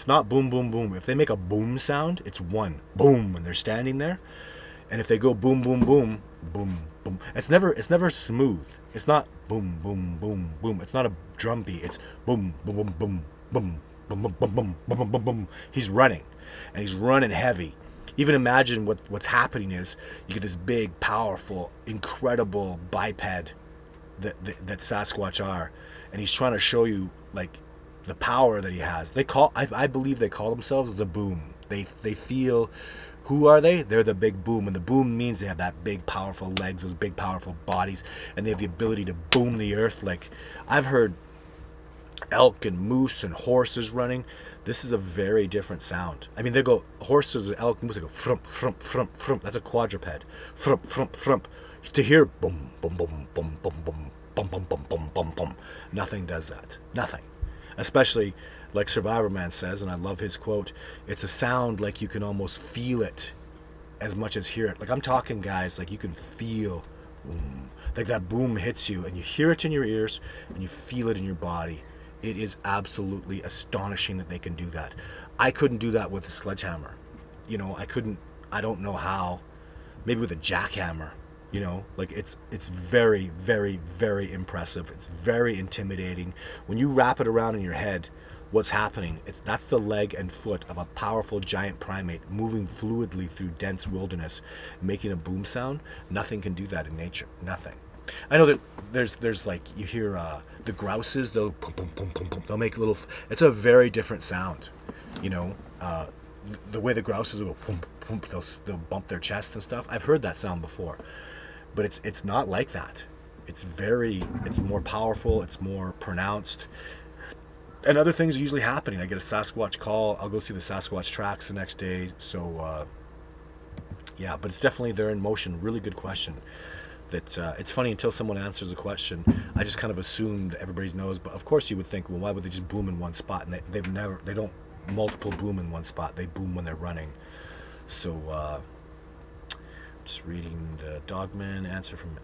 not boom, boom, boom. If they make a boom sound, it's one boom when they're standing there, and if they go boom, boom, boom, boom, boom, it's never smooth. It's not boom, boom, boom, boom. It's not a drum beat. It's boom, boom, boom, boom, boom. Boom, boom, boom, boom, boom, boom, boom, boom. He's running, and he's running heavy. Even imagine what's happening is you get this big, powerful, incredible biped that Sasquatch are, and he's trying to show you like the power that he has. I believe they call themselves the Boom. They feel, who are they? They're the big boom, and the boom means they have that big, powerful legs, those big, powerful bodies, and they have the ability to boom the earth. Like I've heard elk and moose and horses running. This is a very different sound. I mean, they go horses and elk, moose, they go frump, frump, frump, frump. That's a quadruped. Frump, frump, frump. To hear boom, boom, boom, boom, boom, boom, boom, boom, boom, boom, boom, boom. Nothing does that. Nothing. Especially like Survivor Man says, and I love his quote, it's a sound like you can almost feel it as much as hear it. Like I'm talking, guys, like you can feel like that boom hits you and you hear it in your ears and you feel it in your body. It is absolutely astonishing that they can do that. I couldn't do that with a sledgehammer. I don't know how. Maybe with a jackhammer, like it's very, very, very impressive. It's very intimidating. When you wrap it around in your head, what's happening, that's the leg and foot of a powerful giant primate moving fluidly through dense wilderness, making a boom sound. Nothing can do that in nature. Nothing. I know that there's like, you hear the grouses, they'll pum, pum, pum, pum, pum. They'll make little, it's a very different sound, the way the grouses will pum, pum, they'll bump their chest and stuff. I've heard that sound before, but it's not like that. It's more powerful, it's more pronounced, and other things are usually happening. I get a Sasquatch call, I'll go see the Sasquatch tracks the next day. So yeah, but it's definitely, they're in motion. Really good question. That it's funny, until someone answers a question, I just kind of assumed everybody knows. But of course you would think, well, why would they just boom in one spot? And they don't multiple boom in one spot. They boom when they're running. So just reading the Dogman answer from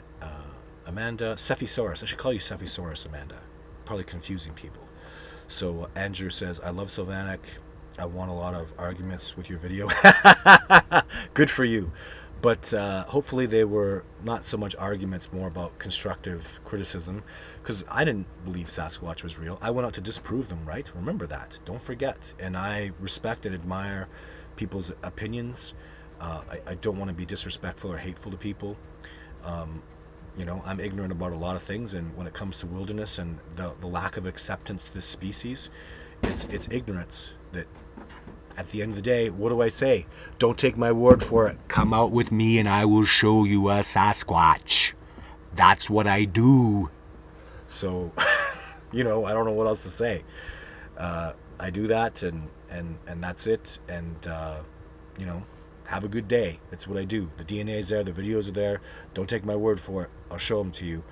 Amanda. Cephisaurus. I should call you Cephisaurus, Amanda. Probably confusing people. So Andrew says, I love Sylvanic. I want a lot of arguments with your video. Good for you. But hopefully they were not so much arguments, more about constructive criticism, because I didn't believe Sasquatch was real. I went out to disprove them, right? Remember that. Don't forget. And I respect and admire people's opinions. I don't want to be disrespectful or hateful to people. I'm ignorant about a lot of things, and when it comes to wilderness and the lack of acceptance to this species, it's ignorance that... At the end of the day, what do I say? Don't take my word for it. Come out with me and I will show you a Sasquatch. That's what I do. So, I don't know what else to say. I do that, and that's it. And you know, have a good day. That's what I do. The DNA is there. The videos are there. Don't take my word for it. I'll show them to you.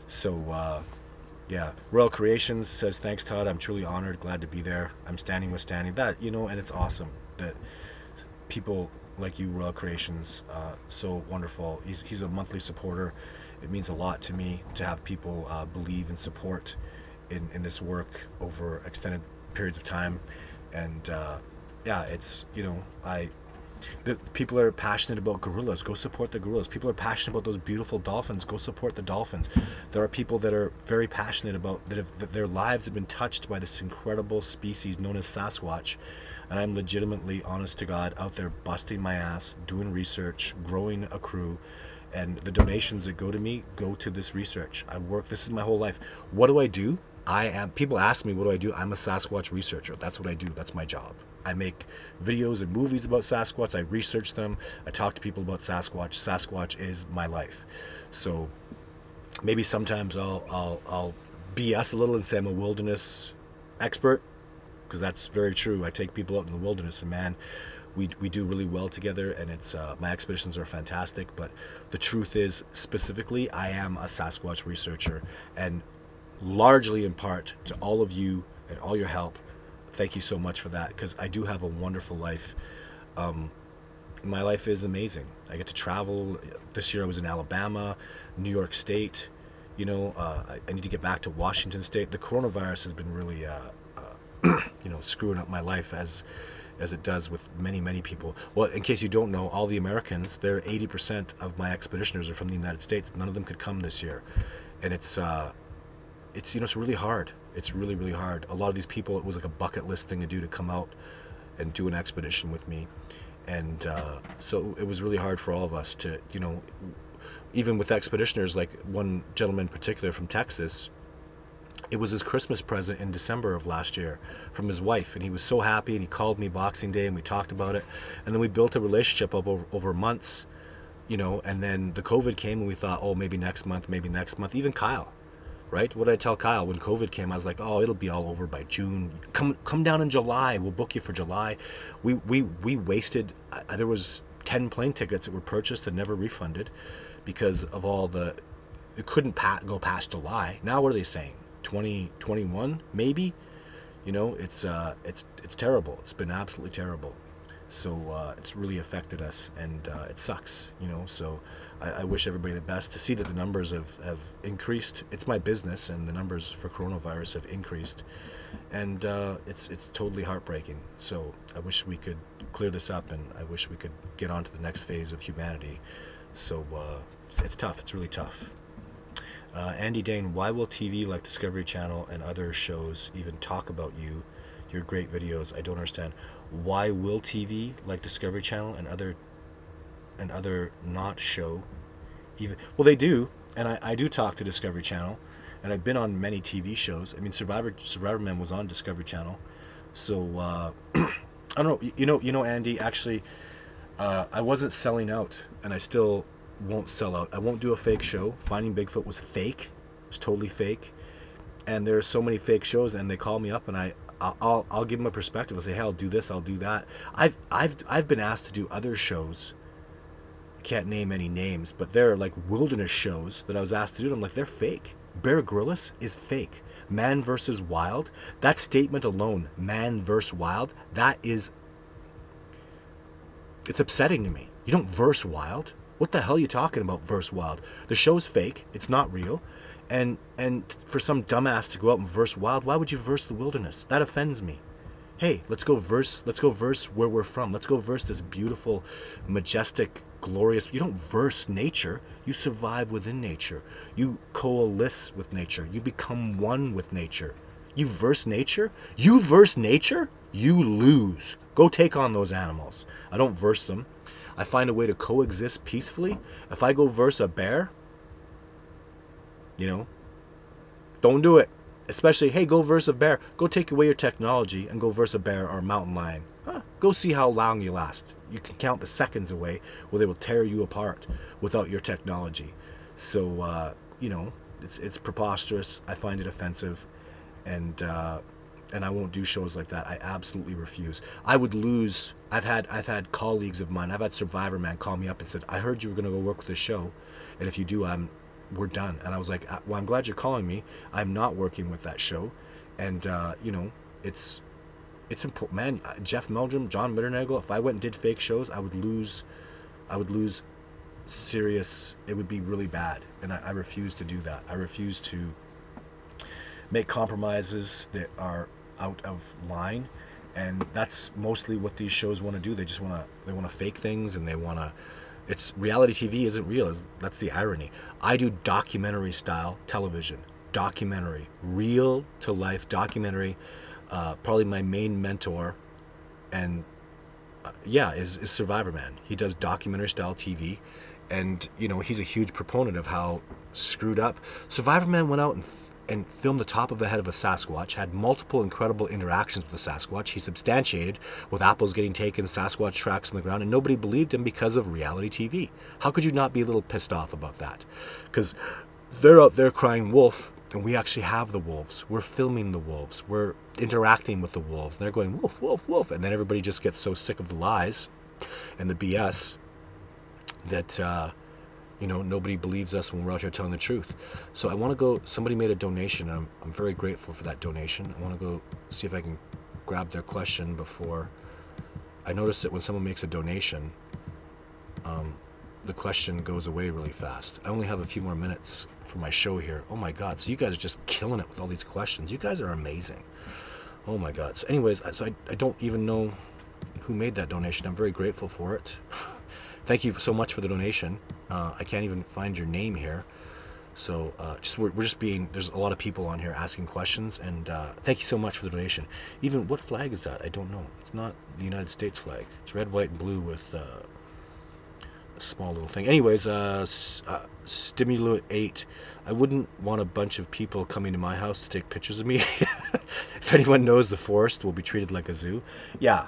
So yeah, Royal Creations says, thanks, Todd. I'm truly honored. Glad to be there. I'm standing with standing. That, and it's awesome that people like you, Royal Creations, so wonderful. He's a monthly supporter. It means a lot to me to have people believe and support in this work over extended periods of time. And yeah, it's, people are passionate about gorillas. Go support the gorillas. People are passionate about those beautiful dolphins. Go support the dolphins. There are people that are very passionate about that their lives have been touched by this incredible species known as Sasquatch. And I'm legitimately, honest to God, out there busting my ass, doing research, growing a crew, and the donations that go to me go to this research. This is my whole life. What do I do? People ask me, what do I do? I'm a Sasquatch researcher. That's what I do. That's my job. I make videos and movies about Sasquatch. I research them. I talk to people about Sasquatch. Sasquatch is my life. So maybe sometimes I'll BS a little and say I'm a wilderness expert, because that's very true. I take people out in the wilderness, and man, we do really well together, and it's my expeditions are fantastic. But the truth is, specifically, I am a Sasquatch researcher, and largely in part to all of you and all your help. Thank you so much for that, because I do have a wonderful life. My life is amazing. I get to travel. This year I was in Alabama, New York State. I need to get back to Washington State. The coronavirus has been really screwing up my life as it does with many people. Well, in case you don't know, all the Americans, 80% of my expeditioners are from the United States. None of them could come this year, and it's really hard. It's really hard. A lot of these people, it was like a bucket list thing to do, to come out and do an expedition with me, and so it was really hard for all of us to, even with expeditioners, like one gentleman in particular from Texas. It was his Christmas present in December of last year from his wife, and he was so happy, and he called me Boxing Day, and we talked about it, and then we built a relationship up over months, and then the COVID came, and we thought, oh, maybe next month. Even Kyle, right? What did I tell Kyle when COVID came? I was like, oh, it'll be all over by June. Come down in July. We'll book you for July. We wasted, there was 10 plane tickets that were purchased and never refunded because of all it couldn't go past July. Now what are they saying? 2021 maybe. It's terrible. It's been absolutely terrible. So it's really affected us, and it sucks. So I wish everybody the best. To see that the numbers have increased, it's my business, and the numbers for coronavirus have increased, and it's totally heartbreaking. So I wish we could clear this up, and I wish we could get on to the next phase of humanity. So it's tough. It's really tough. Andy Dane, why will TV like Discovery Channel and other shows even talk about you? Your great videos. I don't understand. Why will TV like Discovery Channel and other not show even? Well, they do, and I do talk to Discovery Channel, and I've been on many TV shows. I mean, Survivor Man was on Discovery Channel, so I don't know. Andy, actually, I wasn't selling out, and I still won't sell out. I won't do a fake show. Finding Bigfoot was fake. It was totally fake. And there are so many fake shows, and they call me up, and I'll give them a perspective. I'll say, hey, I'll do this, I'll do that. I've been asked to do other shows. I can't name any names, but they're like wilderness shows that I was asked to do. I'm like, they're fake. Bear Grylls is fake. Man versus wild. That statement alone, man versus wild, it's upsetting to me. You don't verse wild. What the hell are you talking about, verse wild? The show's fake. It's not real. And for some dumbass to go out and verse wild, why would you verse the wilderness? That offends me. Hey, let's go verse where we're from. Let's go verse this beautiful, majestic, glorious. You don't verse nature. You survive within nature. You coalesce with nature. You become one with nature. You verse nature? You verse nature? You lose. Go take on those animals. I don't verse them. I find a way to coexist peacefully. If I go verse a bear, don't do it. Especially, hey, go verse a bear. Go take away your technology and go verse a bear or a mountain lion. Go see how long you last. You can count the seconds away where they will tear you apart without your technology. So, it's preposterous. I find it offensive. and I won't do shows like that. I absolutely refuse. I would lose. I've had colleagues of mine. I've had Survivor Man call me up and said, "I heard you were going to go work with this show, and if you do, we're done." And I was like, "Well, I'm glad you're calling me. I'm not working with that show." And it's important, man. Jeff Meldrum, John Mitternagel. If I went and did fake shows, I would lose serious. It would be really bad, and I refuse to do that. I refuse to make compromises that are out of line, and that's mostly what these shows want to do. They want to fake things, and it's reality TV isn't real. That's the irony. I do documentary style television, real to life documentary. Probably my main mentor, and is Survivor Man. He does documentary style TV, and he's a huge proponent of how screwed up Survivor Man went out and filmed the top of the head of a Sasquatch, had multiple incredible interactions with the Sasquatch. He substantiated with apples getting taken, Sasquatch tracks on the ground, and nobody believed him because of reality TV. How could you not be a little pissed off about that? Because they're out there crying wolf, and we actually have the wolves. We're filming the wolves. We're interacting with the wolves, and they're going wolf, wolf, wolf, and then everybody just gets so sick of the lies and the BS that nobody believes us when we're out here telling the truth. So I want to go. Somebody made a donation. I'm very grateful for that donation. I want to go see if I can grab their question before. I notice that when someone makes a donation, the question goes away really fast. I only have a few more minutes for my show here. Oh my God! So you guys are just killing it with all these questions. You guys are amazing. Oh my God. So anyways, I don't even know who made that donation. I'm very grateful for it. Thank you so much for the donation. I can't even find your name here. So we're just being, there's a lot of people on here asking questions, and thank you so much for the donation. Even, what flag is that? I don't know. It's not the United States flag. It's red, white, and blue with a small little thing. Anyways, Stimulate 8. I wouldn't want a bunch of people coming to my house to take pictures of me. If anyone knows, the forest will be treated like a zoo. Yeah.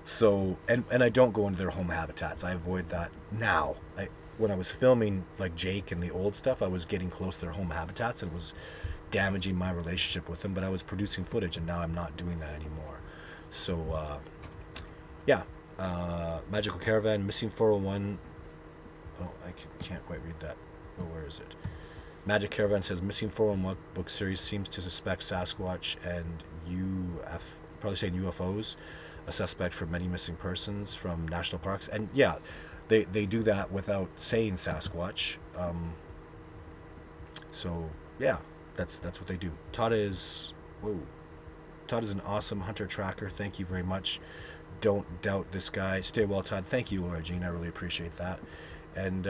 So, and I don't go into their home habitats. I avoid that now. When I was filming like Jake and the old stuff, I was getting close to their home habitats and was damaging my relationship with them, but I was producing footage, and now I'm not doing that anymore. So, Magical Caravan, Missing 401. Oh, I can't quite read that. Oh, where is it? Magic Caravan says, Missing 401 book series seems to suspect Sasquatch and probably saying UFOs, a suspect for many missing persons from national parks. And yeah, they do that without saying Sasquatch. So yeah, that's what they do. Todd is an awesome hunter tracker. Thank you very much. Don't doubt this guy. Stay well, Todd. Thank you, Laura Jean. I really appreciate that. And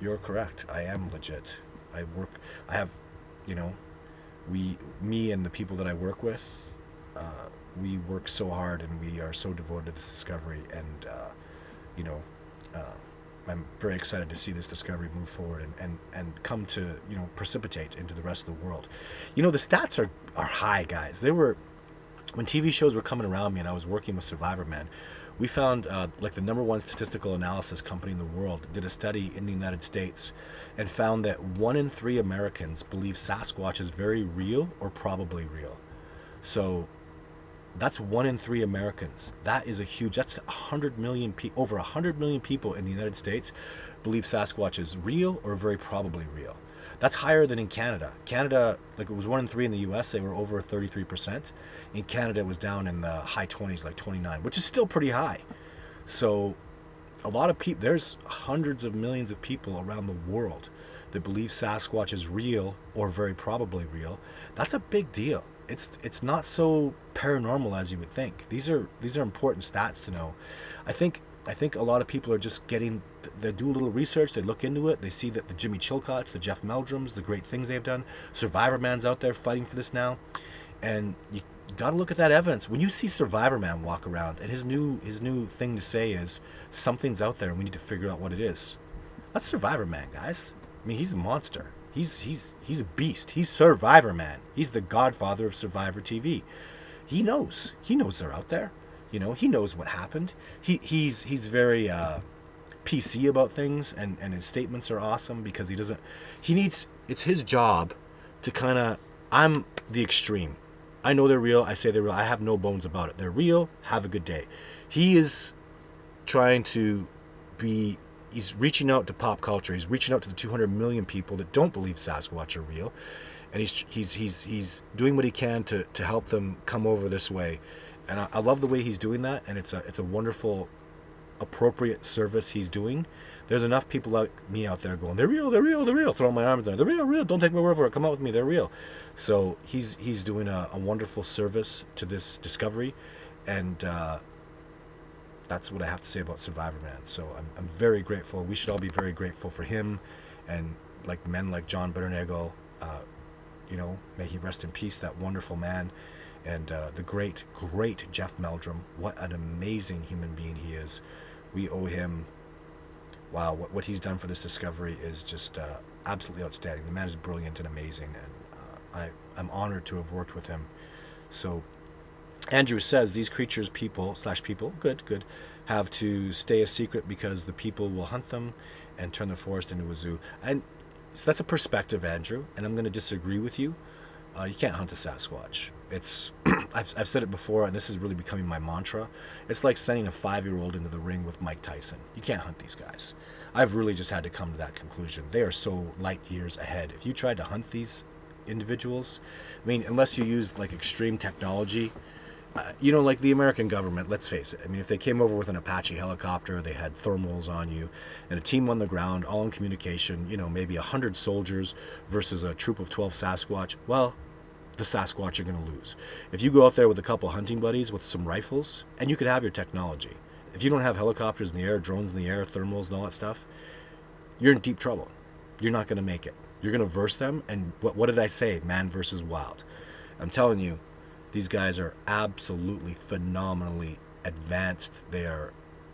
you're correct. I am legit. Me and the people that I work with, we work so hard, and we are so devoted to this discovery, and I'm very excited to see this discovery move forward and come to precipitate into the rest of the world. The stats are high, guys. When TV shows were coming around me and I was working with Survivor Man, we found the number one statistical analysis company in the world did a study in the United States and found that 1 in 3 Americans believe Sasquatch is very real or probably real. So that's 1 in 3 Americans. That is that's 100 million over 100 million people in the United States believe Sasquatch is real or very probably real. That's higher than in Canada. Canada, it was 1 in 3 in the US, they were over 33%. In Canada, it was down in the high 20s, like 29, which is still pretty high. So a lot of people, there's hundreds of millions of people around the world that believe Sasquatch is real or very probably real. That's a big deal. It's not so paranormal as you would think. These are important stats to know. I think a lot of people are just they do a little research, they look into it, they see that the Jimmy Chilcotts, the Jeff Meldrums, the great things they've done. Survivor Man's out there fighting for this now, and you got to look at that evidence. When you see Survivor Man walk around, and his new thing to say is something's out there, and we need to figure out what it is. That's Survivor Man, guys. I mean, he's a monster. He's a beast. He's Survivor Man. He's the godfather of Survivor TV. He knows they're out there. He knows what happened. He's very PC about things, and his statements are awesome because it's his job to I'm the extreme. I know they're real. I say they're real. I have no bones about it. They're real. Have a good day. He is trying to be, he's reaching out to pop culture. He's reaching out to the 200 million people that don't believe Sasquatch are real. And he's doing what he can to help them come over this way. And I love the way he's doing that. And it's a wonderful, appropriate service he's doing. There's enough people like me out there going, they're real, they're real, they're real, throwing my arms down, they're real, real, don't take my word for it, come out with me, they're real. So he's doing a wonderful service to this discovery, and that's what I have to say about Survivor Man. So I'm very grateful. We should all be very grateful for him, and like men like John Bernagel, may he rest in peace, that wonderful man. And the great Jeff Meldrum, what an amazing human being he is. We owe him, wow, what he's done for this discovery is just absolutely outstanding. The man is brilliant and amazing, and I'm honored to have worked with him. So Andrew says these creatures, people, good, have to stay a secret because the people will hunt them and turn the forest into a zoo. And so that's a perspective, Andrew, and I'm going to disagree with you. You can't hunt a Sasquatch. It's I've said it before, and this is really becoming my mantra. It's like sending a 5-year-old into the ring with Mike Tyson. You can't hunt these guys. I've really just had to come to that conclusion. They are so light years ahead. If you tried to hunt these individuals, I mean, unless you use like extreme technology, like the American government, let's face it. I mean, if they came over with an Apache helicopter, they had thermals on you, and a team on the ground, all in communication, maybe 100 soldiers versus a troop of 12 Sasquatch, well, the Sasquatch are going to lose. If you go out there with a couple hunting buddies with some rifles, and you could have your technology, if you don't have helicopters in the air, drones in the air, thermals and all that stuff, you're in deep trouble. You're not going to make it. You're going to verse them, and what did I say? Man versus wild. I'm telling you, these guys are absolutely phenomenally advanced. They are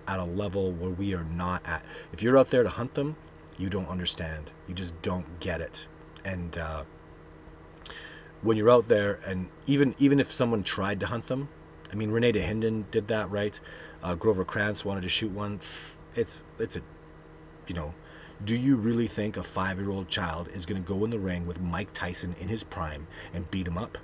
at a level where we are not at. If you're out there to hunt them, you don't understand. You just don't get it. And when you're out there, and even if someone tried to hunt them, I mean, Renee DeHinden did that, right? Grover Krantz wanted to shoot one. It's a, do you really think a 5-year-old child is going to go in the ring with Mike Tyson in his prime and beat him up?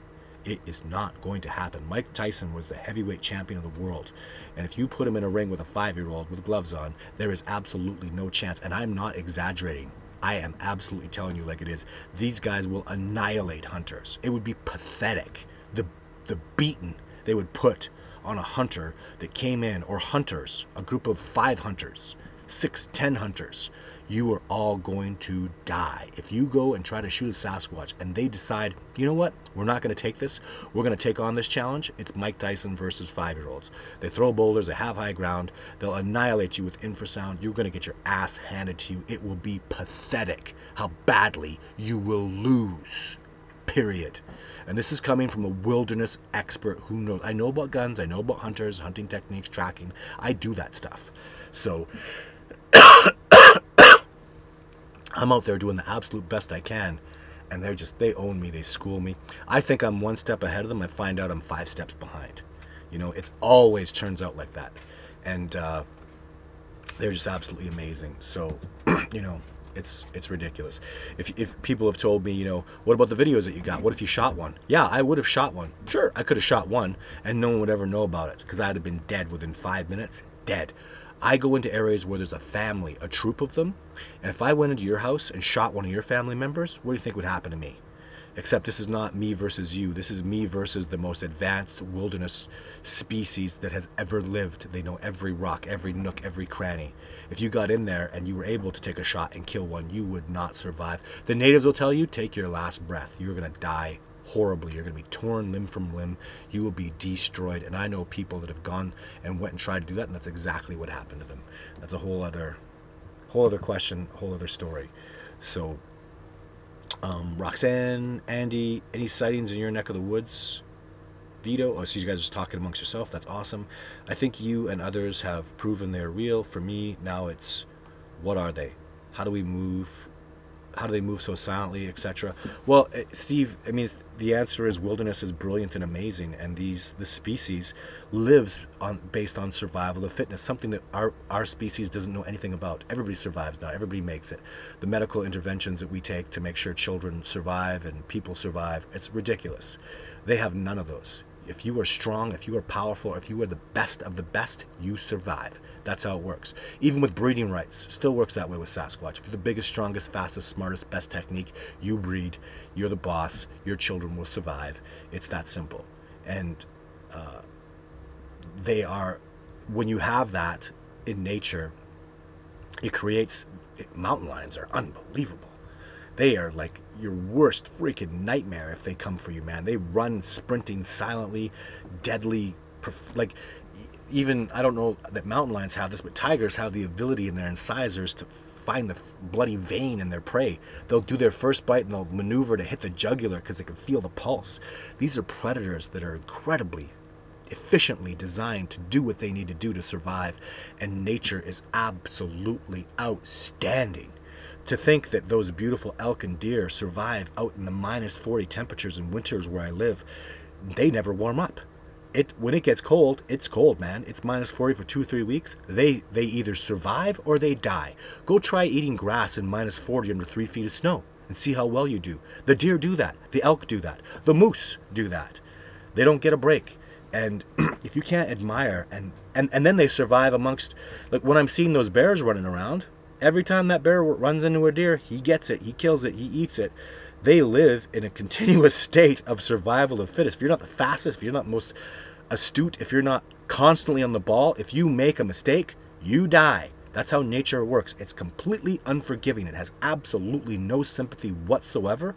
It is not going to happen. Mike Tyson was the heavyweight champion of the world. And if you put him in a ring with a 5-year-old with gloves on, there is absolutely no chance. And I'm not exaggerating. I am absolutely telling you like it is. These guys will annihilate hunters. It would be pathetic. The beating they would put on a hunter that came in, or hunters, a group of 5 hunters, 6, 10 hunters. You are all going to die. If you go and try to shoot a Sasquatch and they decide, you know what, we're not going to take this, we're going to take on this challenge, it's Mike Tyson versus 5-year-olds. They throw boulders, they have high ground, they'll annihilate you with infrasound, you're going to get your ass handed to you. It will be pathetic how badly you will lose. Period. And this is coming from a wilderness expert who knows. I know about guns, I know about hunters, hunting techniques, tracking. I do that stuff. So I'm out there doing the absolute best I can, and they own me, they school me. I think I'm 1 step ahead of them. I find out I'm 5 steps behind. It's always turns out like that. And they're just absolutely amazing. So, it's ridiculous. If people have told me, what about the videos that you got? What if you shot one? Yeah, I would have shot one. Sure, I could have shot one, and no one would ever know about it, because I'd have been dead within 5 minutes. Dead. I go into areas where there's a family, a troop of them, and if I went into your house and shot one of your family members, what do you think would happen to me? Except this is not me versus you. This is me versus the most advanced wilderness species that has ever lived. They know every rock, every nook, every cranny. If you got in there and you were able to take a shot and kill one, you would not survive. The natives will tell you, take your last breath. You're going to die horribly. You're going to be torn limb from limb. You will be destroyed. And I know people that have gone and went and tried to do that, and that's exactly what happened to them. That's a whole other question, whole other story. So Roxanne, Andy, any sightings in your neck of the woods? Vito, so you guys are just talking amongst yourself. That's awesome. I think you and others have proven they're real. For me, now it's, what are they? How do we move how do they move so silently, etc.? Well, Steve, I mean, the answer is wilderness is brilliant and amazing, and the species lives based on survival of fitness, something that our species doesn't know anything about. Everybody survives now. Everybody makes it. The medical interventions that we take to make sure children survive and people survive, it's ridiculous. They have none of those. If you are strong, if you are powerful, if you are the best of the best, you survive. That's how it works. Even with breeding rights, still works that way with Sasquatch. If you're the biggest, strongest, fastest, smartest, best technique, you breed, you're the boss, your children will survive. It's that simple. And when you have that in nature, mountain lions are unbelievable. They are like your worst freaking nightmare if they come for you, man. They run sprinting silently, deadly, like even, I don't know that mountain lions have this, but tigers have the ability in their incisors to find the bloody vein in their prey. They'll do their first bite and they'll maneuver to hit the jugular because they can feel the pulse. These are predators that are incredibly efficiently designed to do what they need to do to survive, and nature is absolutely outstanding. To think that those beautiful elk and deer survive out in the -40 temperatures in winters where I live, they never warm up. When it gets cold, it's cold, man. It's -40 for 2-3 weeks. They either survive or they die. Go try eating grass in -40 under 3 feet of snow and see how well you do. The deer do that. The elk do that. The moose do that. They don't get a break. And if you can't admire, and then they survive amongst, like when I'm seeing those bears running around, every time that bear runs into a deer, he gets it, he kills it, he eats it. They live in a continuous state of survival of fittest. If you're not the fastest, if you're not most astute, if you're not constantly on the ball, if you make a mistake, you die. That's how nature works. It's completely unforgiving. It has absolutely no sympathy whatsoever.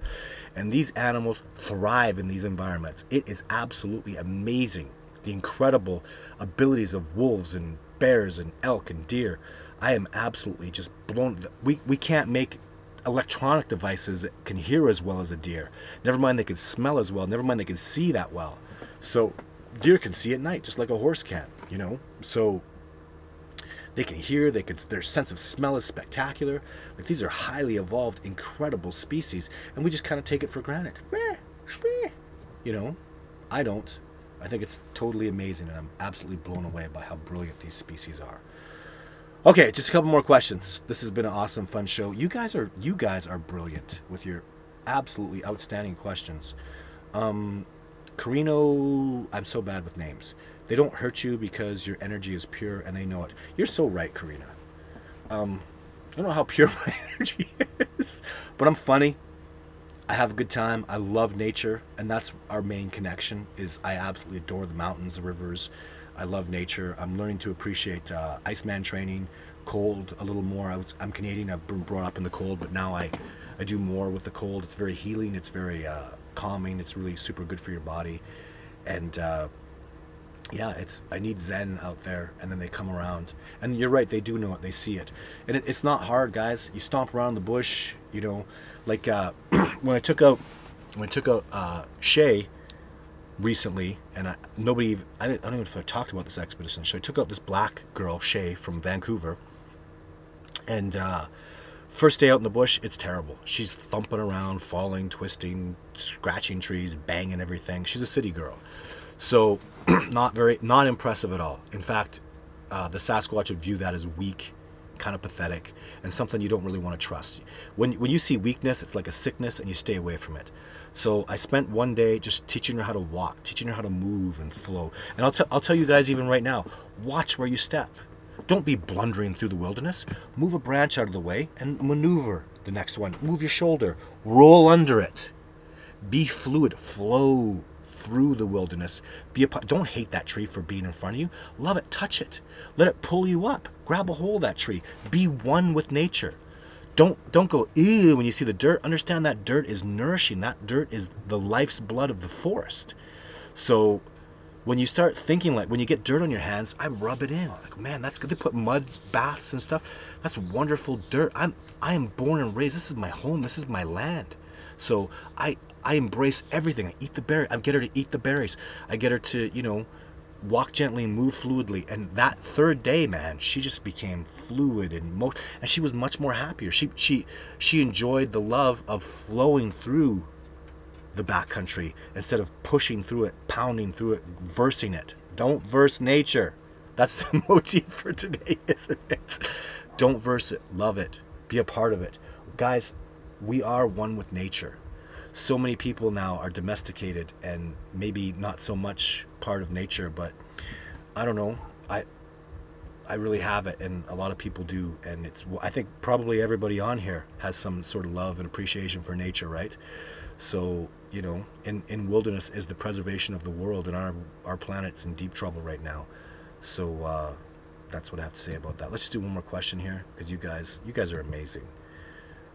And these animals thrive in these environments. It is absolutely amazing, the incredible abilities of wolves and bears and elk and deer. I am absolutely just blown. We can't make electronic devices that can hear as well as a deer. Never mind they can smell as well. Never mind they can see that well. So deer can see at night just like a horse can, you know. So they can hear, their sense of smell is spectacular. Like, these are highly evolved, incredible species, and we just kind of take it for granted. You know, I don't. I think it's totally amazing, and I'm absolutely blown away by how brilliant these species are. Okay, just a couple more questions. This has been an awesome, fun show. You guys are brilliant with your absolutely outstanding questions. Carino, I'm so bad with names. They don't hurt you because your energy is pure, and they know it. You're so right, Karina. I don't know how pure my energy is, but I'm funny. I have a good time. I love nature, and that's our main connection. Is I absolutely adore the mountains, the rivers. I love nature. I'm learning to appreciate Iceman training, cold a little more. I'm Canadian. I've been brought up in the cold, but now I do more with the cold. It's very healing. It's very calming. It's really super good for your body, and yeah, I need Zen out there, and then they come around. And you're right, they do know it, they see it. And it's not hard, guys. You stomp around the bush, you know, like when I took out Shay recently, and I don't know if I talked about this expedition. So I took out this black girl, Shay, from Vancouver, and first day out in the bush, it's terrible. She's thumping around, falling, twisting, scratching trees, banging everything. She's a city girl. So not impressive at all. In fact, the Sasquatch would view that as weak, kind of pathetic, and something you don't really want to trust. When you see weakness, it's like a sickness, and you stay away from it. So I spent one day just teaching her how to walk, teaching her how to move and flow. And I'll tell you guys even right now, watch where you step. Don't be blundering through the wilderness. Move a branch out of the way and maneuver the next one. Move your shoulder. Roll under it. Be fluid. Flow through the wilderness. Don't hate that tree for being in front of you. Love it. Touch it. Let it pull you up. Grab a hold of that tree. Be one with nature. Don't go ew when you see the dirt. Understand that dirt is nourishing. That dirt is the life's blood of the forest. So when you start thinking, like, when you get dirt on your hands, I rub it in. Like, man, that's good. They put mud baths and stuff. That's wonderful dirt. I am born and raised. This is my home. This is my land. So I embrace everything. I eat the berry. I get her to eat the berries. I get her to, walk gently and move fluidly. And that third day, man, she just became fluid and she was much more happier. She enjoyed the love of flowing through the backcountry instead of pushing through it, pounding through it, versing it. Don't verse nature. That's the motif for today, isn't it? Don't verse it. Love it. Be a part of it. Guys, we are one with nature. So many people now are domesticated and maybe not so much part of nature, but I don't know. I really have it, and a lot of people do, and I think probably everybody on here has some sort of love and appreciation for nature, right? So, in wilderness is the preservation of the world, and our planet's in deep trouble right now. So that's what I have to say about that. Let's just do one more question here, because you guys are amazing.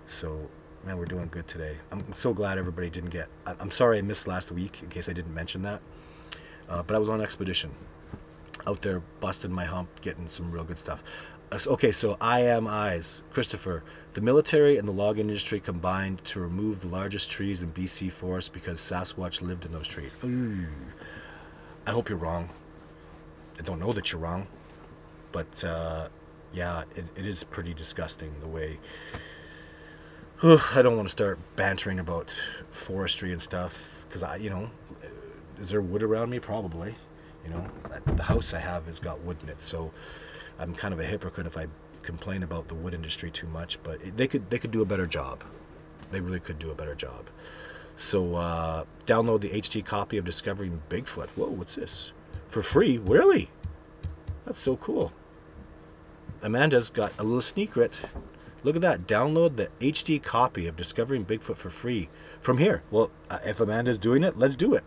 So, man, we're doing good today. I'm so glad everybody didn't get. I'm sorry I missed last week, in case I didn't mention that. But I was on expedition, out there busting my hump, getting some real good stuff. Okay, so I am eyes. Christopher, the military and the log industry combined to remove the largest trees in BC forest because Sasquatch lived in those trees. Ooh. I hope you're wrong. I don't know that you're wrong, but yeah, it is pretty disgusting the way. I don't want to start bantering about forestry and stuff, because is there wood around me? Probably. The house I have has got wood in it, so I'm kind of a hypocrite if I complain about the wood industry too much. But they could do a better job. They really could do a better job. So download the HD copy of Discovering Bigfoot. Whoa, what's this? For free? Really? That's so cool. Amanda's got a little secret. Look at that. Download the HD copy of Discovering Bigfoot for free from here. Well, if Amanda's doing it, let's do it.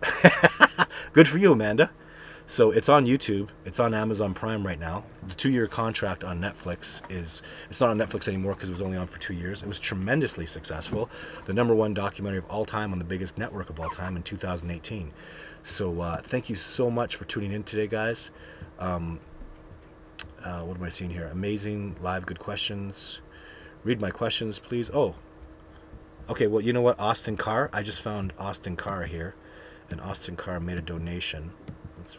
Good for you, Amanda. So it's on YouTube. It's on Amazon Prime right now. The 2-year contract on Netflix it's not on Netflix anymore because it was only on for 2 years. It was tremendously successful. The #1 documentary of all time on the biggest network of all time in 2018. So thank you so much for tuning in today, guys. What am I seeing here? Amazing live, good questions. Read my questions, please. Oh, okay. Well, you know what? Austin Carr. I just found Austin Carr here, and Austin Carr made a donation.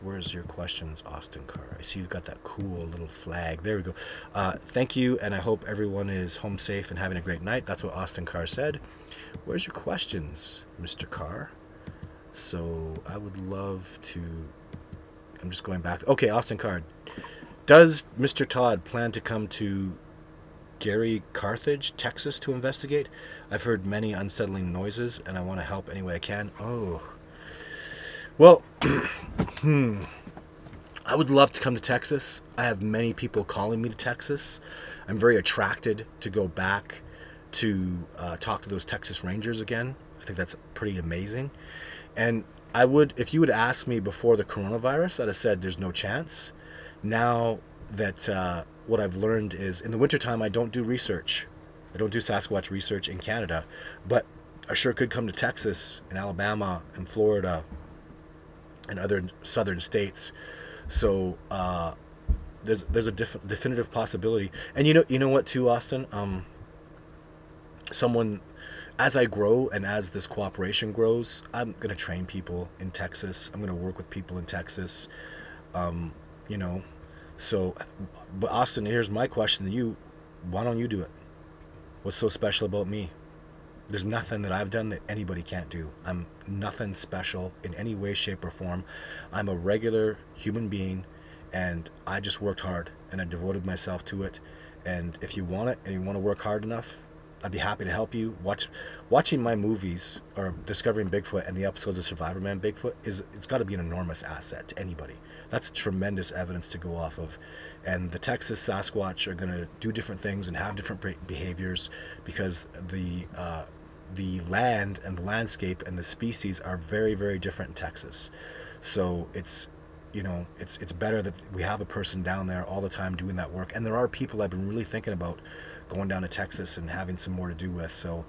Where's your questions, Austin Carr? I see you've got that cool little flag. There we go. Thank you, and I hope everyone is home safe and having a great night. That's what Austin Carr said. Where's your questions, Mr. Carr? So I would love to. I'm just going back. Okay, Austin Carr. Does Mr. Todd plan to come to Gary, Carthage, Texas to investigate? I've heard many unsettling noises, and I want to help any way I can. Oh. Well, I would love to come to Texas. I have many people calling me to Texas. I'm very attracted to go back to talk to those Texas Rangers again. I think that's pretty amazing. And if you would ask me before the coronavirus, I'd have said there's no chance. Now that what I've learned is in the wintertime, I don't do research. I don't do Sasquatch research in Canada, but I sure could come to Texas and Alabama and Florida and other southern states. So there's a definitive possibility. And you know what too, Austin? As I grow and as this cooperation grows, I'm going to train people in Texas. I'm going to work with people in Texas. So, but Austin, here's my question to you. Why don't you do it? What's so special about me? There's nothing that I've done that anybody can't do. I'm nothing special in any way, shape, or form. I'm a regular human being, and I just worked hard, and I devoted myself to it. And if you want it, and you want to work hard enough, I'd be happy to help you. Watching my movies or Discovering Bigfoot and the episodes of Survivor Man Bigfoot it's got to be an enormous asset to anybody. That's tremendous evidence to go off of. And the Texas Sasquatch are going to do different things and have different behaviors because the land and the landscape and the species are very, very different in Texas. So it's better that we have a person down there all the time doing that work. And there are people I've been really thinking about going down to Texas and having some more to do with. So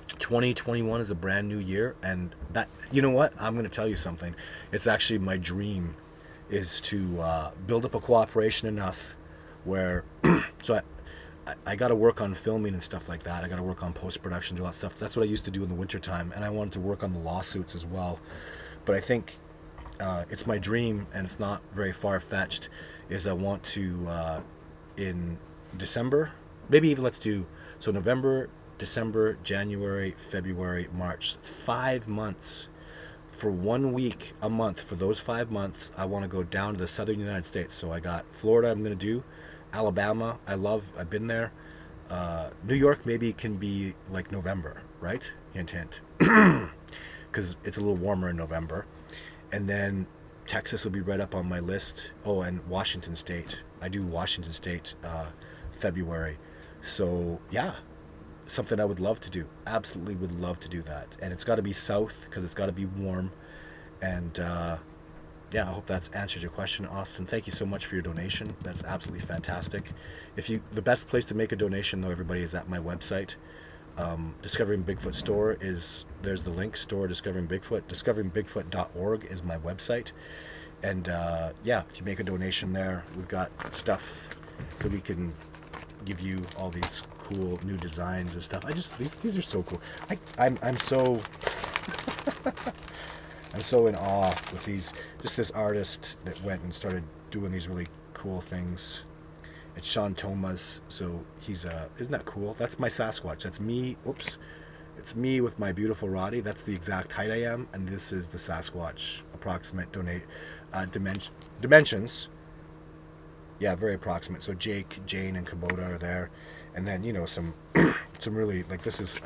2021 is a brand new year, and that, you know what, I'm going to tell you something. It's actually my dream is to build up a cooperation enough where so I got to work on filming and stuff like that. I got to work on post-production, do all that stuff. That's what I used to do in the wintertime, and I wanted to work on the lawsuits as well. But I think it's my dream, and it's not very far-fetched, is I want to, in December, maybe even let's do, so November, December, January, February, March. It's 5 months. For 1 week a month, for those 5 months, I want to go down to the southern United States. So I got Florida I'm going to do, Alabama, I've been there. New York maybe can be like November, right? Hint, hint. Because it's a little warmer in November. And then Texas would be right up on my list. Oh, and Washington State. I do Washington State February. So yeah, something I would love to do. Absolutely would love to do that. And it's got to be south because it's got to be warm. And yeah, I hope that's answered your question, Austin. Thank you so much for your donation. That's absolutely fantastic. The best place to make a donation, though, everybody, is at my website. Discovering Bigfoot store there's the link, store Discovering Bigfoot. DiscoveringBigfoot.org is my website. And yeah, if you make a donation there, we've got stuff that we can give you, all these cool new designs and stuff. These are so cool. I'm so I'm so in awe with this artist that went and started doing these really cool things. It's Sean Thomas, so isn't that cool? That's my Sasquatch. That's me. Oops. It's me with my beautiful Roddy. That's the exact height I am, and this is the Sasquatch approximate dimensions. Yeah, very approximate. So Jake, Jane, and Kubota are there, and then some really, like, this is.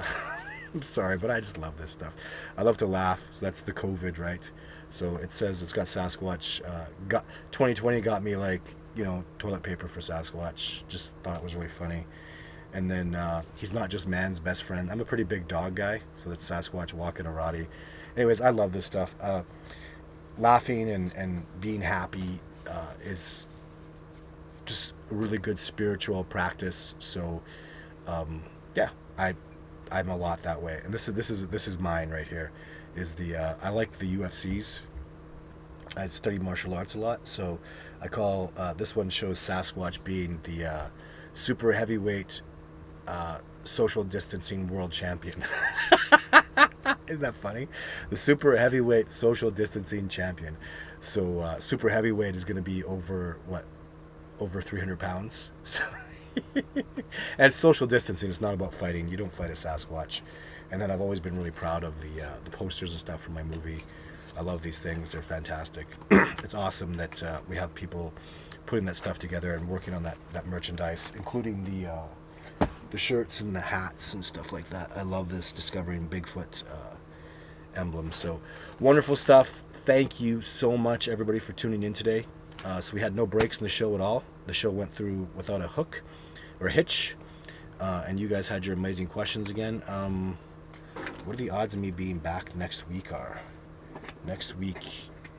I'm sorry, but I just love this stuff. I love to laugh. So that's the COVID, right? So it says it's got Sasquatch. 2020 got me, like, toilet paper for Sasquatch. Just thought it was really funny. And then he's not just man's best friend. I'm a pretty big dog guy, so that's Sasquatch walking a Roddy. Anyways, I love this stuff. Laughing and being happy is just a really good spiritual practice. So yeah, I'm a lot that way. And this is mine right here. Is I like the UFCs. I study martial arts a lot, so I call this one shows Sasquatch being the super heavyweight social distancing world champion. Isn't that funny? The super heavyweight social distancing champion. So super heavyweight is going to be over 300 pounds. So and it's social distancing. It's not about fighting. You don't fight a Sasquatch. And then I've always been really proud of the posters and stuff from my movie. I love these things. They're fantastic. It's awesome that we have people putting that stuff together and working on that merchandise, including the shirts and the hats and stuff like that. I love this Discovering Bigfoot emblem. So wonderful stuff. Thank you so much, everybody, for tuning in today. So we had no breaks in the show at all. The show went through without a hook or a hitch. And you guys had your amazing questions again. What are the odds of me being back next week are? Next week,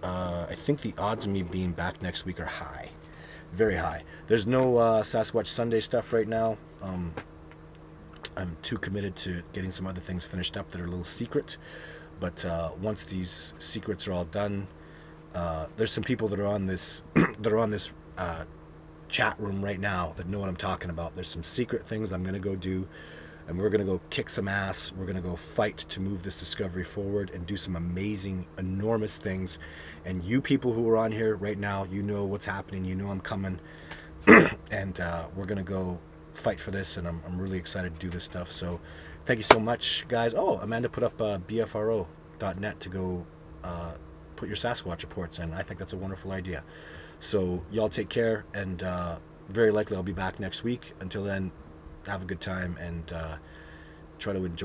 I think the odds of me being back next week are high. Very high. There's no Sasquatch Sunday stuff right now. I'm too committed to getting some other things finished up that are a little secret. But once these secrets are all done, there's some people that are on this chat room right now that know what I'm talking about. There's some secret things I'm going to go do, and we're going to go kick some ass. We're going to go fight to move this discovery forward and do some amazing, enormous things. And you people who are on here right now, you know what's happening. You know I'm coming. And we're going to go fight for this, and I'm really excited to do this stuff. So thank you so much, guys. Oh, Amanda put up bfro.net to go put your Sasquatch reports in. I think that's a wonderful idea. So y'all take care, and very likely I'll be back next week. Until then, have a good time and try to enjoy